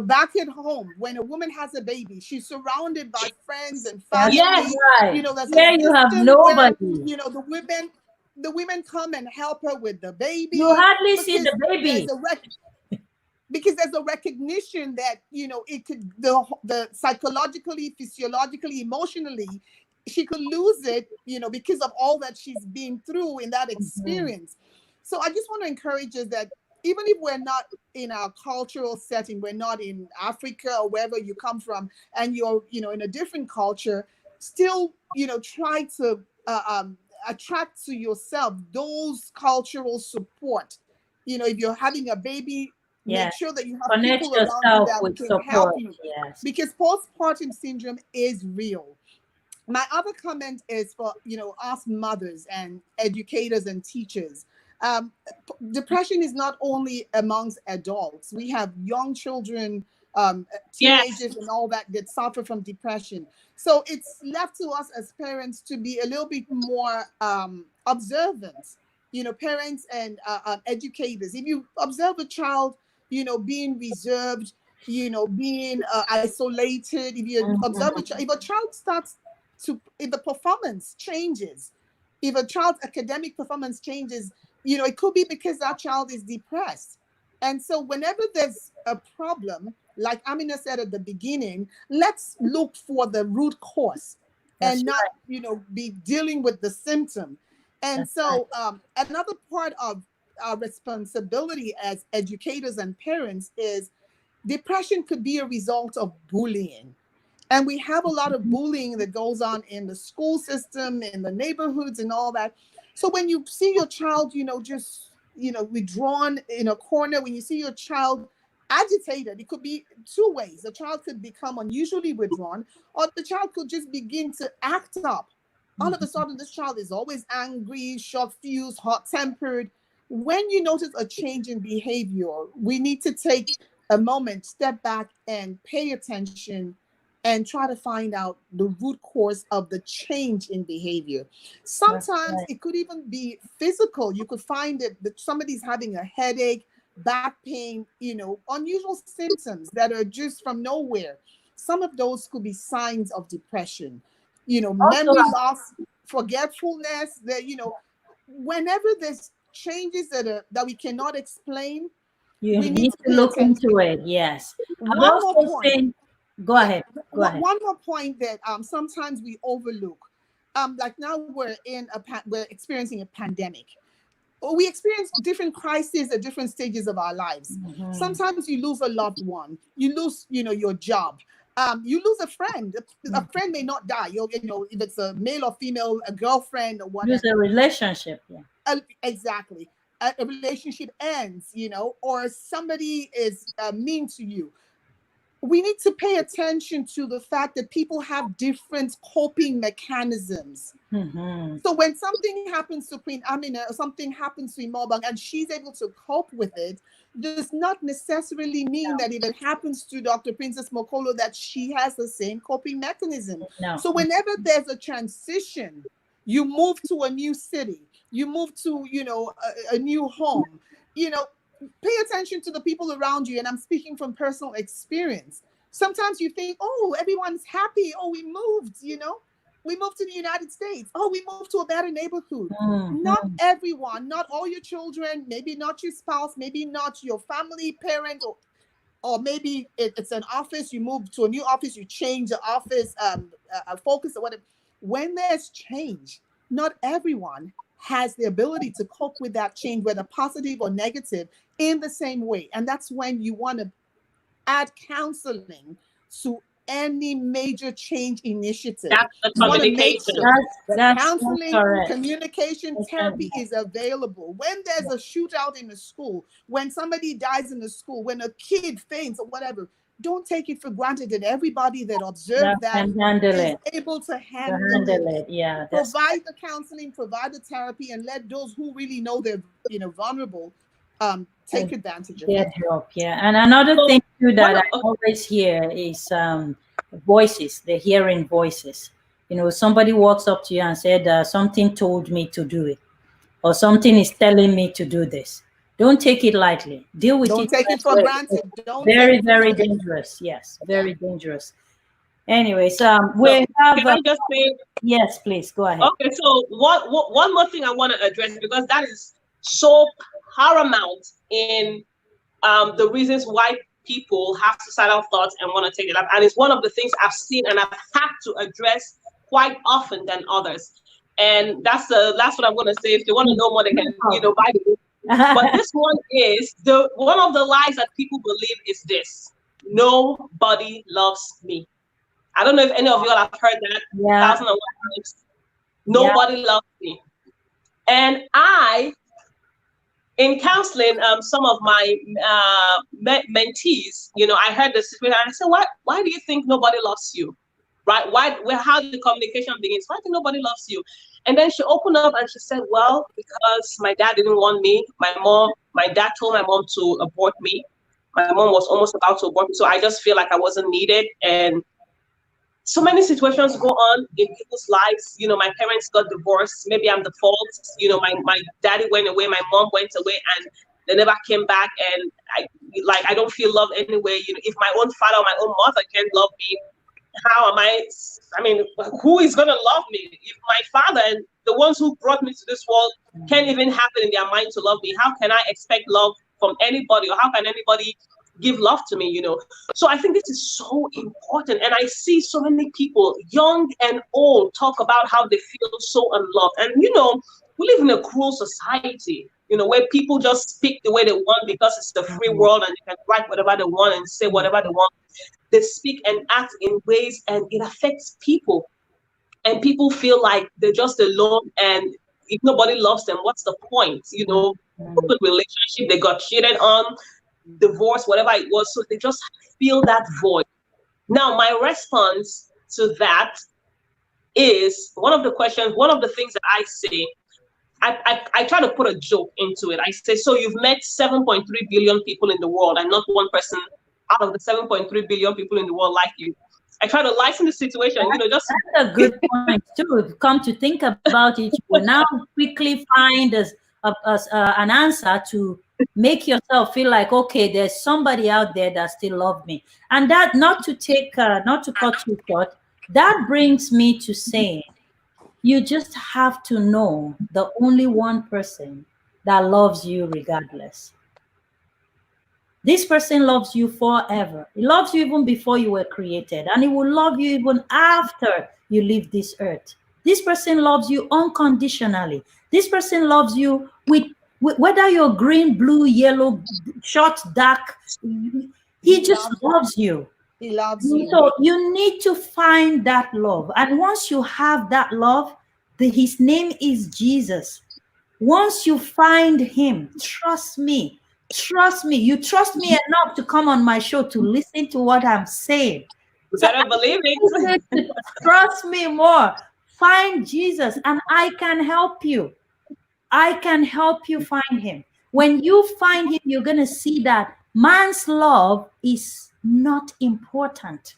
Back at home, when a woman has a baby, she's surrounded by friends and family. Yes, right. That's you have nobody. Where, the women come and help her with the baby. You hardly see the baby. Because there's a recognition that it could the psychologically, physiologically, emotionally, she could lose it, because of all that she's been through in that experience. So I just want to encourage us that even if we're not in our cultural setting, we're not in Africa or wherever you come from, and you're in a different culture, still try to attract to yourself those cultural support. If you're having a baby, make sure that you have Connect people around you that can support. help you. Yes. Because postpartum syndrome is real. My other comment is for us mothers and educators and teachers. Depression is not only amongst adults. We have young children, teenagers, and all that suffer from depression. So it's left to us as parents to be a little bit more observant. Parents and educators. If you observe a child, being reserved, being isolated. If you observe if a child starts if the performance changes, if a child's academic performance changes, it could be because that child is depressed. And so whenever there's a problem, like Amina said at the beginning, let's look for the root cause. That's and not, right. Be dealing with the symptom. And that's so right. Another part of our responsibility as educators and parents is depression could be a result of bullying. And we have a lot of bullying that goes on in the school system, in the neighborhoods and all that. So when you see your child, just, withdrawn in a corner, when you see your child agitated. It could be two ways. The child could become unusually withdrawn, or the child could just begin to act up. All of a sudden, this child is always angry, short fused, hot tempered. When you notice a change in behavior, we need to take a moment, step back, and pay attention and try to find out the root cause of the change in behavior. Sometimes it could even be physical. You could find that somebody's having a headache, back pain, unusual symptoms that are just from nowhere. Some of those could be signs of depression, Also, memory loss, forgetfulness, whenever there's changes that we cannot explain, you we need need to to pay look attention. into it. Yes. I would One more also point. say, go ahead. Go ahead. One more point that sometimes we overlook. Like now we're experiencing a pandemic. We experience different crises at different stages of our lives. Sometimes you lose a loved one, you lose, your job, you lose a friend. A friend may not die. If it's a male or female, a girlfriend or whatever. Use a relationship. Yeah. Exactly. A relationship ends, or somebody is mean to you. We need to pay attention to the fact that people have different coping mechanisms. So when something happens to Queen Amina or something happens to Imaobong and she's able to cope with it, does not necessarily mean that if it happens to Dr. Princess Mokolo that she has the same coping mechanism. No. So whenever there's a transition, you move to a new city, you move to, a new home, pay attention to the people around you. And I'm speaking from personal experience. Sometimes you think, oh, everyone's happy. Oh, we moved, we moved to the United States. Oh, we moved to a better neighborhood. Not everyone, not all your children, maybe not your spouse, maybe not your family, parent, or maybe it's an office. You move to a new office, you change the office, focus or whatever. When there's change, not everyone has the ability to cope with that change, whether positive or negative, in the same way. And that's when you want to add counseling to any major change initiative. That's the You want to make communication. sure that That's counseling, correct. communication, therapy is available. When there's a shootout in the school, when somebody dies in the school, when a kid faints or whatever, don't take it for granted that everybody that observed that is able to handle it. Yeah. Provide the counseling, provide the therapy, and let those who really know they're vulnerable take advantage of it. Help. Yeah. And another thing too that I always hear is voices. The hearing voices. Somebody walks up to you and said, something told me to do it, or something is telling me to do this. Don't take it lightly. Deal with it. Don't take it for granted. Very, very dangerous. Yes, very dangerous. Anyways, we have. Can I just say? Yes, please go ahead. Okay, so one more thing I want to address, because that is so paramount in the reasons why people have suicidal thoughts and want to take it up, and it's one of the things I've seen and I've had to address quite often than others. And that's what I'm going to say. If they want to know more, they can buy the book. But this one is one of the lies that people believe is this: nobody loves me. I don't know if any of you all have heard that 1,001 times. Nobody loves me. And in counseling, some of my mentees, I heard this situation and I said, why do you think nobody loves you? Right? How the communication begins? Why do you think nobody loves you? And then she opened up and she said, well, because my dad didn't want me. My dad told my mom to abort me. My mom was almost about to abort me. So I just feel like I wasn't needed. And so many situations go on in people's lives. My parents got divorced. Maybe I'm the fault. My daddy went away. My mom went away and they never came back. And I don't feel loved anyway. If my own father or my own mother can't love me, how am who is going to love me? If my father and the ones who brought me to this world can't even have it in their mind to love me, how can I expect love from anybody, or how can anybody give love to me? So I think this is so important. And I see so many people, young and old, talk about how they feel so unloved. And we live in a cruel society, where people just speak the way they want because it's the free world and they can write whatever they want and say whatever they want. They speak and act in ways, and it affects people. And people feel like they're just alone, and if nobody loves them, what's the point? Open relationship, they got cheated on. divorce, whatever it was. So they just feel that void. Now, my response to that is one of the questions, one of the things that I say, I try to put a joke into it. I say, so you've met 7.3 billion people in the world, and not one person out of the 7.3 billion people in the world like you. I try to lighten the situation, just. That's a good point too. Come to think about it, you will now quickly find an answer to make yourself feel like, okay, there's somebody out there that still loves me. And that, not to cut you short, that brings me to saying, you just have to know the only one person that loves you regardless. This person loves you forever. He loves you even before you were created, and he will love you even after you leave this earth. This person loves you unconditionally. This person loves you with whether you're green, blue, yellow, short, dark. He just loves you. He loves you. So you need to find that love. And once you have that love, his name is Jesus. Once you find him, trust me, you trust me enough to come on my show to listen to what I'm saying. You better believe it. Trust me more. Find Jesus, and I can help you. I can help you find him. When you find him, you're going to see that man's love is not important.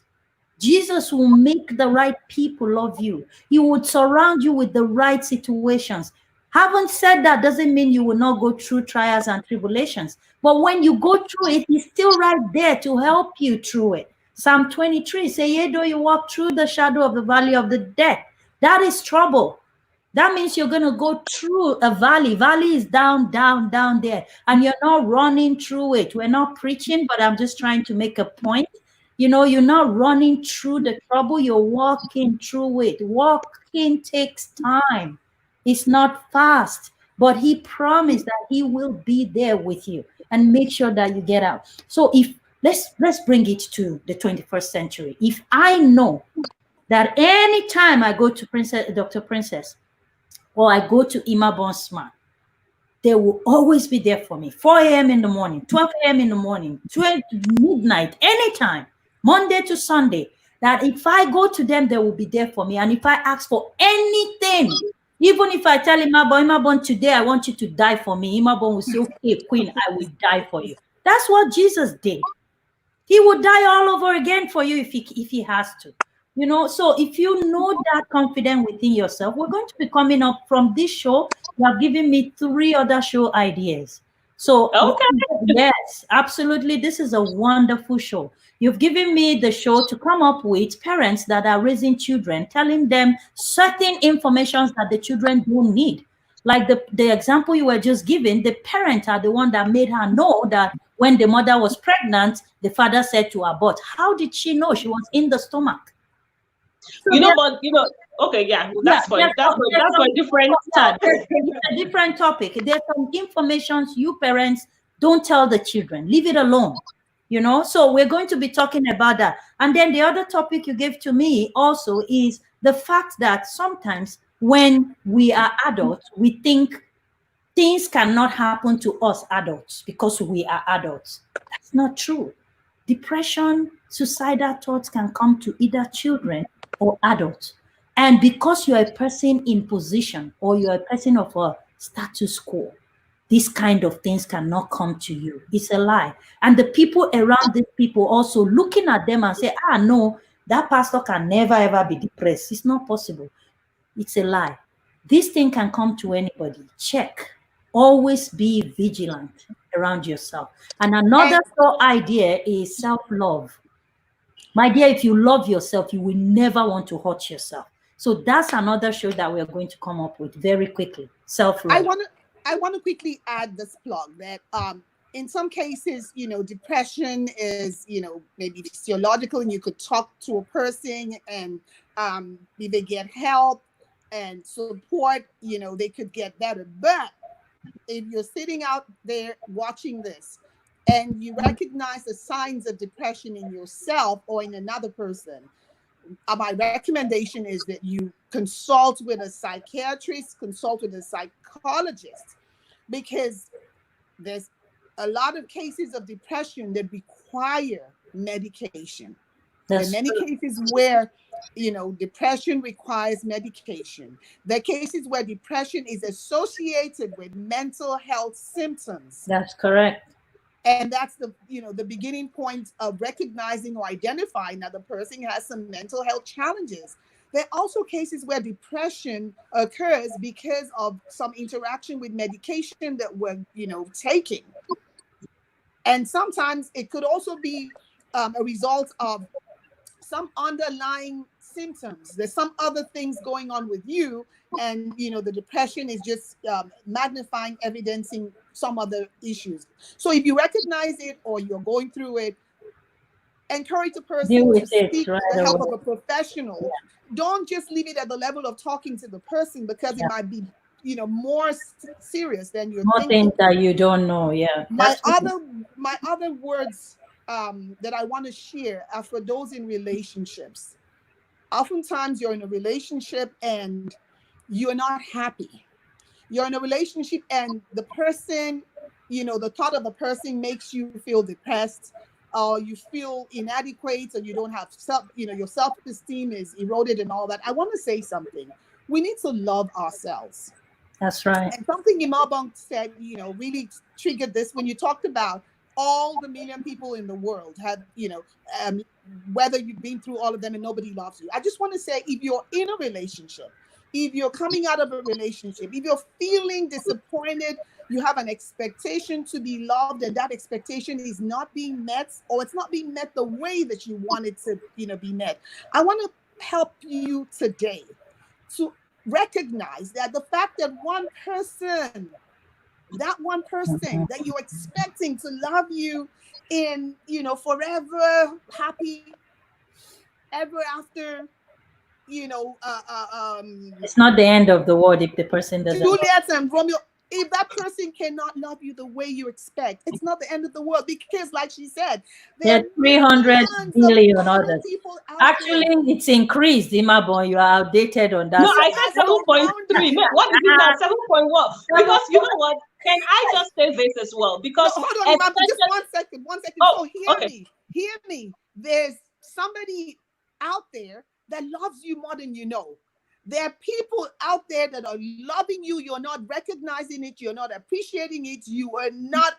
Jesus will make the right people love you. He would surround you with the right situations. Having said that doesn't mean you will not go through trials and tribulations. But when you go through it, he's still right there to help you through it. Psalm 23 says, yea, though you walk through the shadow of the valley of the death, that is trouble. That means you're going to go through a valley. Valley is down, down, down there. And you're not running through it. We're not preaching, but I'm just trying to make a point. You're not running through the trouble. You're walking through it. Walking takes time. It's not fast. But he promised that he will be there with you and make sure that you get out. So let's bring it to the 21st century. If I know that anytime I go to Dr. Princess, or I go to Imaobong Smart, they will always be there for me. 4 a.m. in the morning, 12 a.m. in the morning, 12 midnight, anytime, Monday to Sunday. That if I go to them, they will be there for me. And if I ask for anything, even if I tell Imaobong, today I want you to die for me, Imaobong will say, okay, Queen, I will die for you. That's what Jesus did. He would die all over again for you if he has to. So if you know that confident within yourself, we're going to be coming up from this show. You have given me 3 other show ideas. So okay. Yes, absolutely. This is a wonderful show. You've given me the show to come up with parents that are raising children, telling them certain information that the children don't need. Like the example you were just giving, the parent are the one that made her know that when the mother was pregnant, the father said to abort. How did she know? She was in the stomach. Okay, yeah, that's fine. That's a different topic. It's a different topic. There's some information you parents don't tell the children. Leave it alone. So we're going to be talking about that. And then the other topic you gave to me also is the fact that sometimes when we are adults, we think things cannot happen to us adults because we are adults. That's not true. Depression, suicidal thoughts can come to either children or adults. And because you're a person in position or you're a person of a status quo, these kind of things cannot come to you. It's a lie. And the people around these people also looking at them and say, no, that pastor can never ever be depressed. It's not possible. It's a lie. This thing can come to anybody. Check. Always be vigilant around yourself. And another idea is self-love. My dear, if you love yourself, you will never want to hurt yourself. So that's another show that we're going to come up with very quickly. Self-love. I want to quickly add this plug that in some cases, depression is, maybe physiological, and you could talk to a person and they get help and support, they could get better. But if you're sitting out there watching this and you recognize the signs of depression in yourself or in another person, my recommendation is that you consult with a psychiatrist, consult with a psychologist, because there's a lot of cases of depression that require medication. There are That's many true. cases where, depression requires medication. There are cases where depression is associated with mental health symptoms. That's correct. And that's the beginning point of recognizing or identifying that the person has some mental health challenges. There are also cases where depression occurs because of some interaction with medication that we're taking. And sometimes it could also be a result of some underlying symptoms. There's some other things going on with you, and the depression is just magnifying, evidencing some other issues. So if you recognize it or you're going through it, encourage the Deal person to with it seek right the help of away. a professional. Don't just leave it at the level of talking to the person, because it Yeah. might be more serious than you're More thinking. things that you don't know. Yeah. My other words that I want to share are for those in relationships. Oftentimes you're in a relationship and you're not happy. You're in a relationship and the person, the thought of the person makes you feel depressed, or you feel inadequate, or you don't have your self-esteem is eroded and all that. I want to say something. We need to love ourselves. That's right. And something Imaobong said, really triggered this when you talked about all the million people in the world have, um, whether you've been through all of them and nobody loves you. I just want to say, if you're in a relationship, if you're coming out of a relationship, if you're feeling disappointed, you have an expectation to be loved, and that expectation is not being met, or it's not being met the way that you want it to, be met. I want to help you today to recognize that the fact that that one person that you're expecting to love you in, forever happy ever after, It's not the end of the world if the person doesn't love. Juliet and Romeo, if that person cannot love you the way you expect, it's not the end of the world, because like she said, there There are are 300 millions of billion other others. people out Actually, there. it's increased, Imaobong. You are outdated on that. No, No, I I said don't know 7.3. that. What did you say? 7.1. Because you know what? Can I just say this as well? No, Because hold on, Imam, just especially, one second. oh, So hear okay. me, hear me. There's somebody out there that loves you more than you know. There are people out there that are loving you. You're not recognizing it. You're not appreciating it. You are not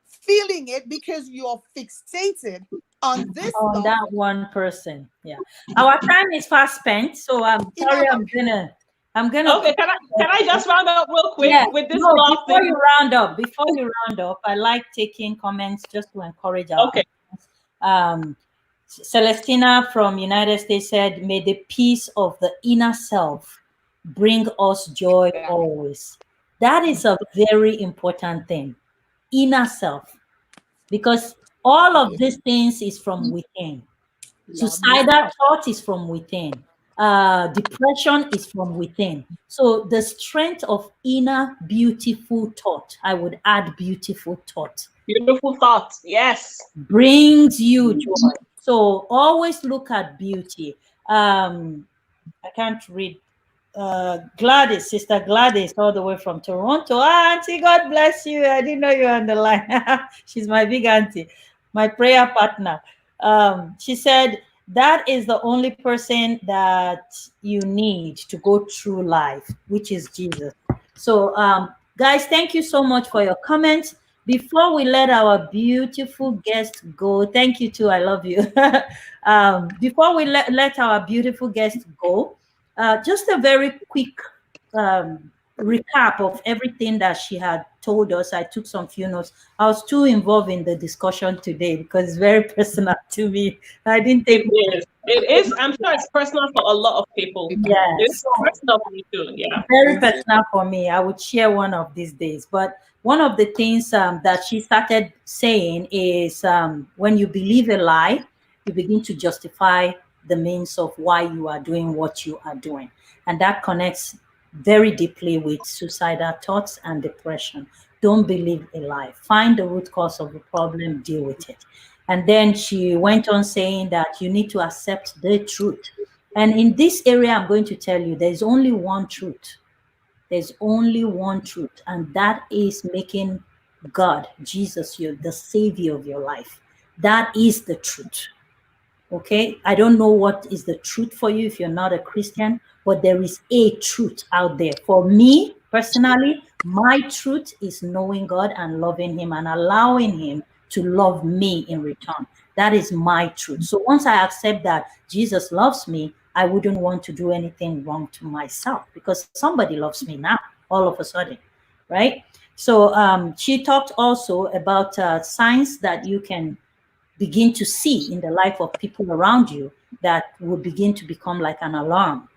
feeling it because you're fixated on this On love. that one person. Yeah. Our time is fast spent, so I'm sorry. Imam, I'm gonna Okay, can I just round up real quick yeah. with this No, love thing? before you round up, I like taking comments just to encourage our Okay. audience. Celestina from United States said, "May the peace of the inner self bring us joy always." That is a very important thing, inner self, because all of these things is from within. love Suicidal yourself. thought is from within. Depression is from within. So the strength of inner beautiful thought, I would add beautiful thought, Beautiful thoughts. Yes. brings you joy. So always look at beauty. I can't read. Gladys, Sister Gladys, all the way from Toronto. Ah, Auntie, God bless you. I didn't know you were on the line. She's my big auntie, my prayer partner. She said that is the only person that you need to go through life, which is Jesus. So, guys, thank you so much for your comments. Before we let our beautiful guest go, thank you too. I love you. Before we let our beautiful guest go, just a very quick recap of everything that she had told us. I took some few notes. I was too involved in the discussion today because it's very personal to me. I didn't It take. is. It is. I'm sure it's personal for a lot of people. It's Yes, personal for me too. Yeah. very personal for me. I would share one of these days. But one of the things that she started saying is when you believe a lie, you begin to justify the means of why you are doing what you are doing. And that connects very deeply with suicidal thoughts and depression. Don't believe a lie. Find the root cause of the problem, deal with it. And then she went on saying that you need to accept the truth. And in this area, I'm going to tell you there's only one truth. There's only one truth, and that is making God, Jesus, you're the savior of your life. That is the truth. Okay, I don't know what is the truth for you if you're not a Christian, but there is a truth out there. For me personally, my truth is knowing God and loving Him and allowing Him to love me in return. That is my truth. So once I accept that Jesus loves me, I wouldn't want to do anything wrong to myself because somebody loves me now, all of a sudden, right? So she talked also about signs that you can begin to see in the life of people around you that will begin to become like an alarm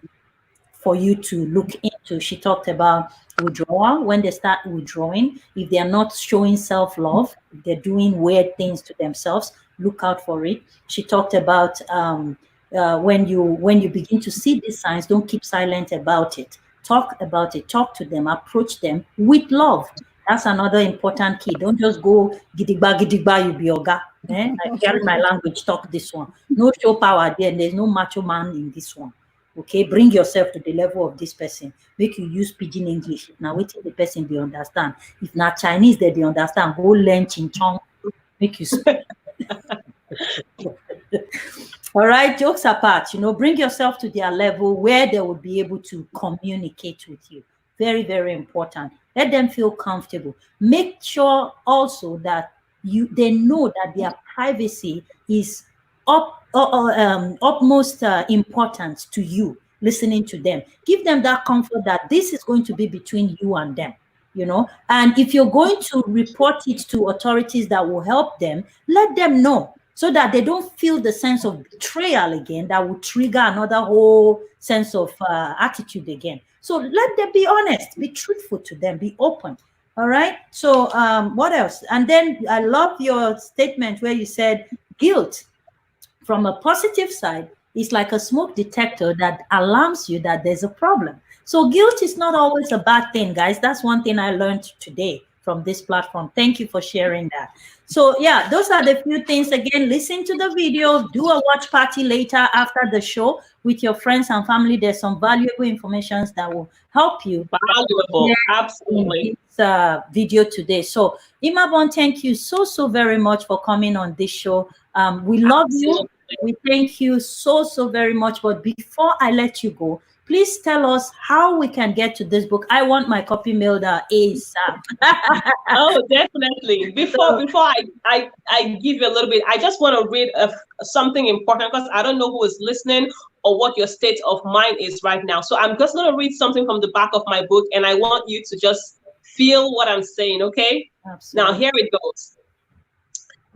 for you to look into. She talked about withdrawal. When they start withdrawing, if they are not showing self-love, if they're doing weird things to themselves, look out for it. She talked about when you begin to see these signs, don't keep silent about it. Talk about it. Talk to them. Approach them with love. That's another important key. Don't just go gidigba gidigba, you be oga. I carry my language, talk this one. No show power there. There's no macho man in this one. Okay, bring yourself to the level of this person. Make you use pidgin English. Now, wait till the person they understand. If not Chinese, they understand. Go learn Ching Chong. Make you speak. All right, jokes apart, bring yourself to their level where they will be able to communicate with you. Very, very important. Let them feel comfortable. Make sure also that they know that their privacy is utmost importance to you. Listening to them, give them that comfort that this is going to be between you and them. And if you're going to report it to authorities that will help them, let them know so that they don't feel the sense of betrayal again that will trigger another whole sense of attitude again. So let them be honest, be truthful to them, be open. All right. So what else? And then I love your statement where you said guilt from a positive side is like a smoke detector that alarms you that there's a problem. So guilt is not always a bad thing, guys. That's one thing I learned today from this platform. Thank you for sharing that. So yeah, those are the few things. Again, listen to the video, do a watch party later after the show with your friends and family. There's some valuable information that will help you. Valuable, absolutely. This video today. So Imaobong, thank you so very much for coming on this show. We love you. We thank you so very much. But before I let you go, please tell us how we can get to this book. I want my copy mailed ASAP. Oh, definitely. Before I give you a little bit, I just want to read something important because I don't know who is listening or what your state of mind is right now. So I'm just going to read something from the back of my book, and I want you to just feel what I'm saying, okay? Absolutely. Now, here it goes.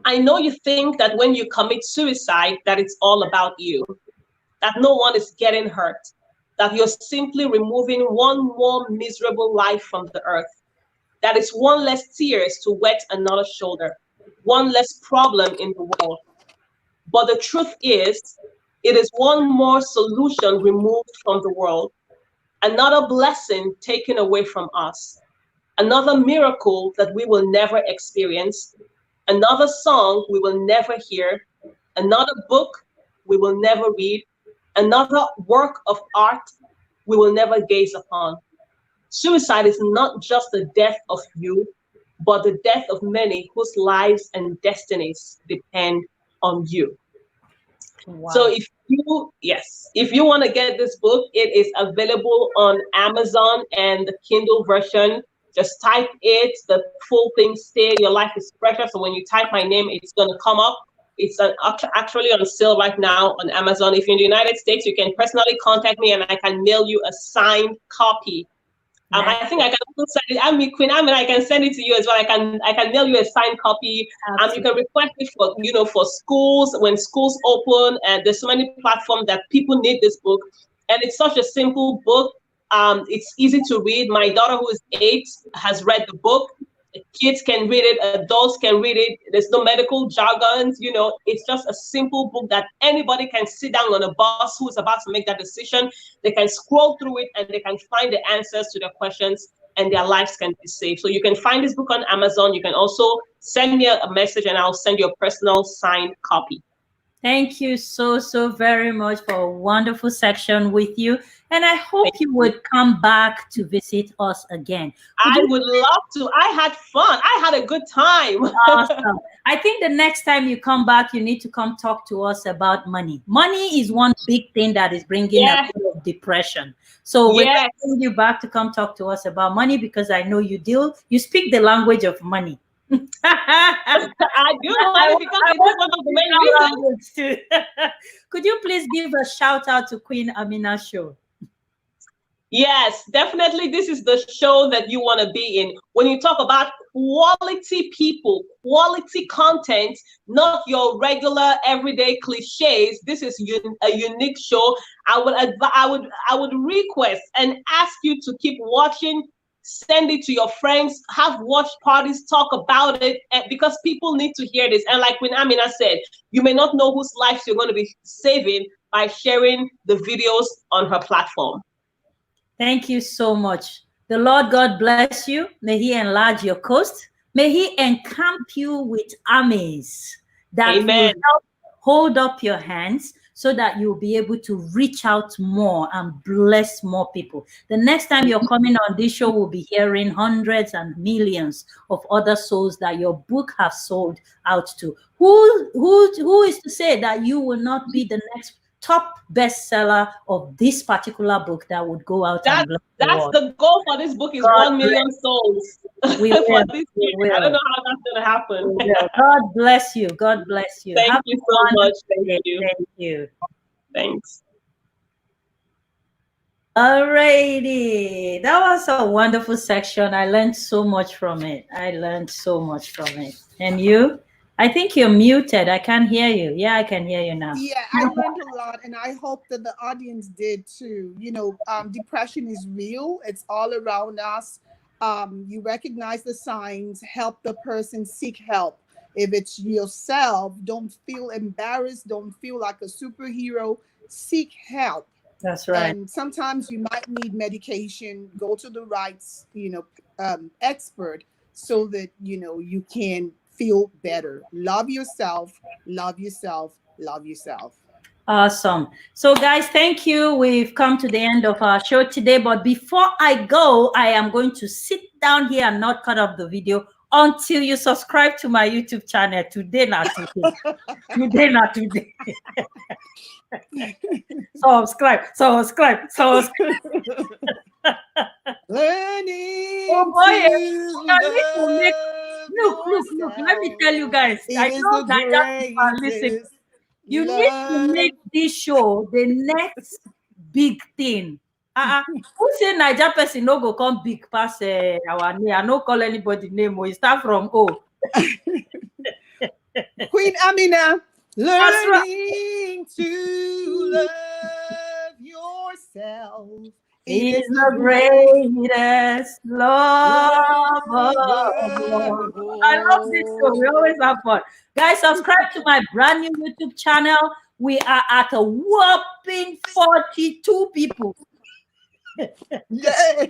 I know you think that when you commit suicide, that it's all about you, that no one is getting hurt, that you're simply removing one more miserable life from the earth, that it's one less tears to wet another shoulder, one less problem in the world. But the truth is, it is one more solution removed from the world, another blessing taken away from us, another miracle that we will never experience, another song we will never hear, another book we will never read, another work of art we will never gaze upon. Suicide is not just the death of you, but the death of many whose lives and destinies depend on you. Wow. So if you want to get this book, it is available on Amazon and the Kindle version. Just type it, the full thing, Stay Your Life is Precious. So when you type my name, it's going to come up. It's actually on sale right now on Amazon. If you're in the United States, you can personally contact me and I can mail you a signed copy. I think I can also send it. I'm Queen Amina. I can send it to you as well. I can mail you a signed copy. You can request it for schools when schools open. And there's so many platforms that people need this book. And it's such a simple book. It's easy to read. My daughter, who is 8, has read the book. Kids can read it, adults can read it. There's no medical jargons, it's just a simple book that anybody can sit down on a bus who's about to make that decision. They can scroll through it and they can find the answers to their questions and their lives can be saved. So you can find this book on Amazon. You can also send me a message and I'll send you a personal signed copy. Thank you so very much for a wonderful section with you. And I hope you would come back to visit us again. I would love to. I had fun. I had a good time. Awesome. I think the next time you come back, you need to come talk to us about money. Money is one big thing that is bringing a bit of depression. So we're going to bring you back to come talk to us about money, because I know you speak the language of money. I do, because it is one of the main reasons too. Could you please give a shout out to Queen Amina show? Yes, definitely. This is the show that you want to be in. When you talk about quality people, quality content, not your regular everyday cliches, this is a unique show. I would request and ask you to keep watching. Send it to your friends, have watch parties, talk about it, because people need to hear this. And like when Amina said, you may not know whose lives you're going to be saving by sharing the videos on her platform. Thank you so much. The Lord God bless you. May He enlarge your coast. May He encamp you with armies that will help hold up your hands, so that you'll be able to reach out more and bless more people. The next time you're coming on this show, we'll be hearing hundreds and millions of other souls that your book has sold out to. Who is to say that you will not be the next top bestseller of this particular book that would go out and bless the world? That's the goal for this book, is God 1 million souls. We will. For this year. I don't know how that's going to happen. God bless you. God bless you. Thank you so much. Thank you. Thank you. Thanks. Alrighty. That was a wonderful section. I learned so much from it. And you? I think you're muted. I can't hear you. Yeah, I can hear you now. Yeah, I learned a lot, and I hope that the audience did too. You know, depression is real. It's all around us. You recognize the signs, help the person seek help. If it's yourself, don't feel embarrassed. Don't feel like a superhero. Seek help. That's right. And sometimes you might need medication. Go to the right, expert, so that, you can feel better. Love yourself, love yourself, love yourself. Awesome. So guys, thank you. We've come to the end of our show today. But before I go, I am going to sit down here and not cut off the video until you subscribe to my YouTube channel. Today, not today. Today, not today. Subscribe. Learning. Oh boy. Look. Let me tell you guys. I know that listen. You need to make this show the next big thing. Who say Niger person no go come big pass our name? I no call anybody name. We start from O. Queen Amina, learning to love yourself is the greatest love of all. I love this show. We always have fun. Guys, subscribe to my brand new YouTube channel. We are at a whopping 42 people. Yeah.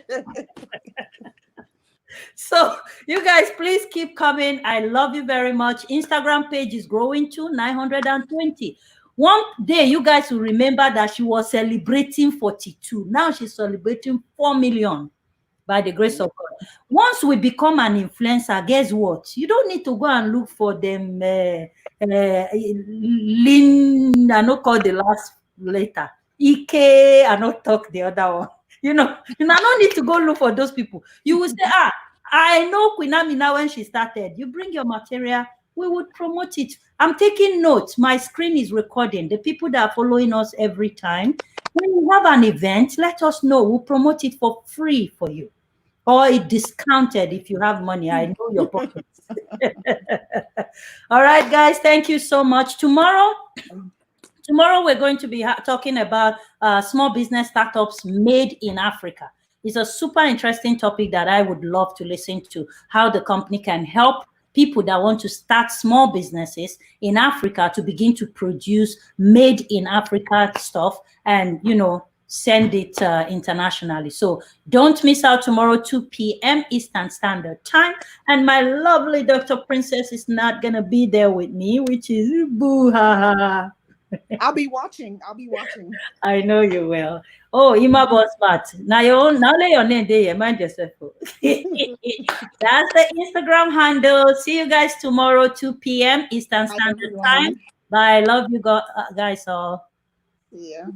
So you guys, please keep coming. I love you very much. Instagram page is growing to 920. One day you guys will remember that she was celebrating 42. Now she's celebrating 4 million by the grace of God. Once we become an influencer, guess what? You don't need to go and look for them Lin, I not call the last letter. Ike, I not talk the other one. You don't need to go look for those people. You will say, I know Queen Amina when she started. You bring your material, we would promote it. I'm taking notes. My screen is recording. The people that are following us every time, when you have an event, let us know. We'll promote it for free for you. Or it discounted if you have money. I know your pockets. All right, guys. Thank you so much. Tomorrow we're going to be talking about small business startups made in Africa. It's a super interesting topic that I would love to listen to, how the company can help people that want to start small businesses in Africa to begin to produce made in Africa stuff and, send it internationally. So don't miss out tomorrow, 2 p.m. Eastern Standard Time. And my lovely Dr. Princess is not going to be there with me, which is boo ha ha. I'll be watching. I'll be watching. I know you will. Oh, Imaobong smart. Now your name there, mind yourself. That's the Instagram handle. See you guys tomorrow, 2 p.m. Eastern Bye, Standard Time. everyone. Bye. Love you guys all. Yeah.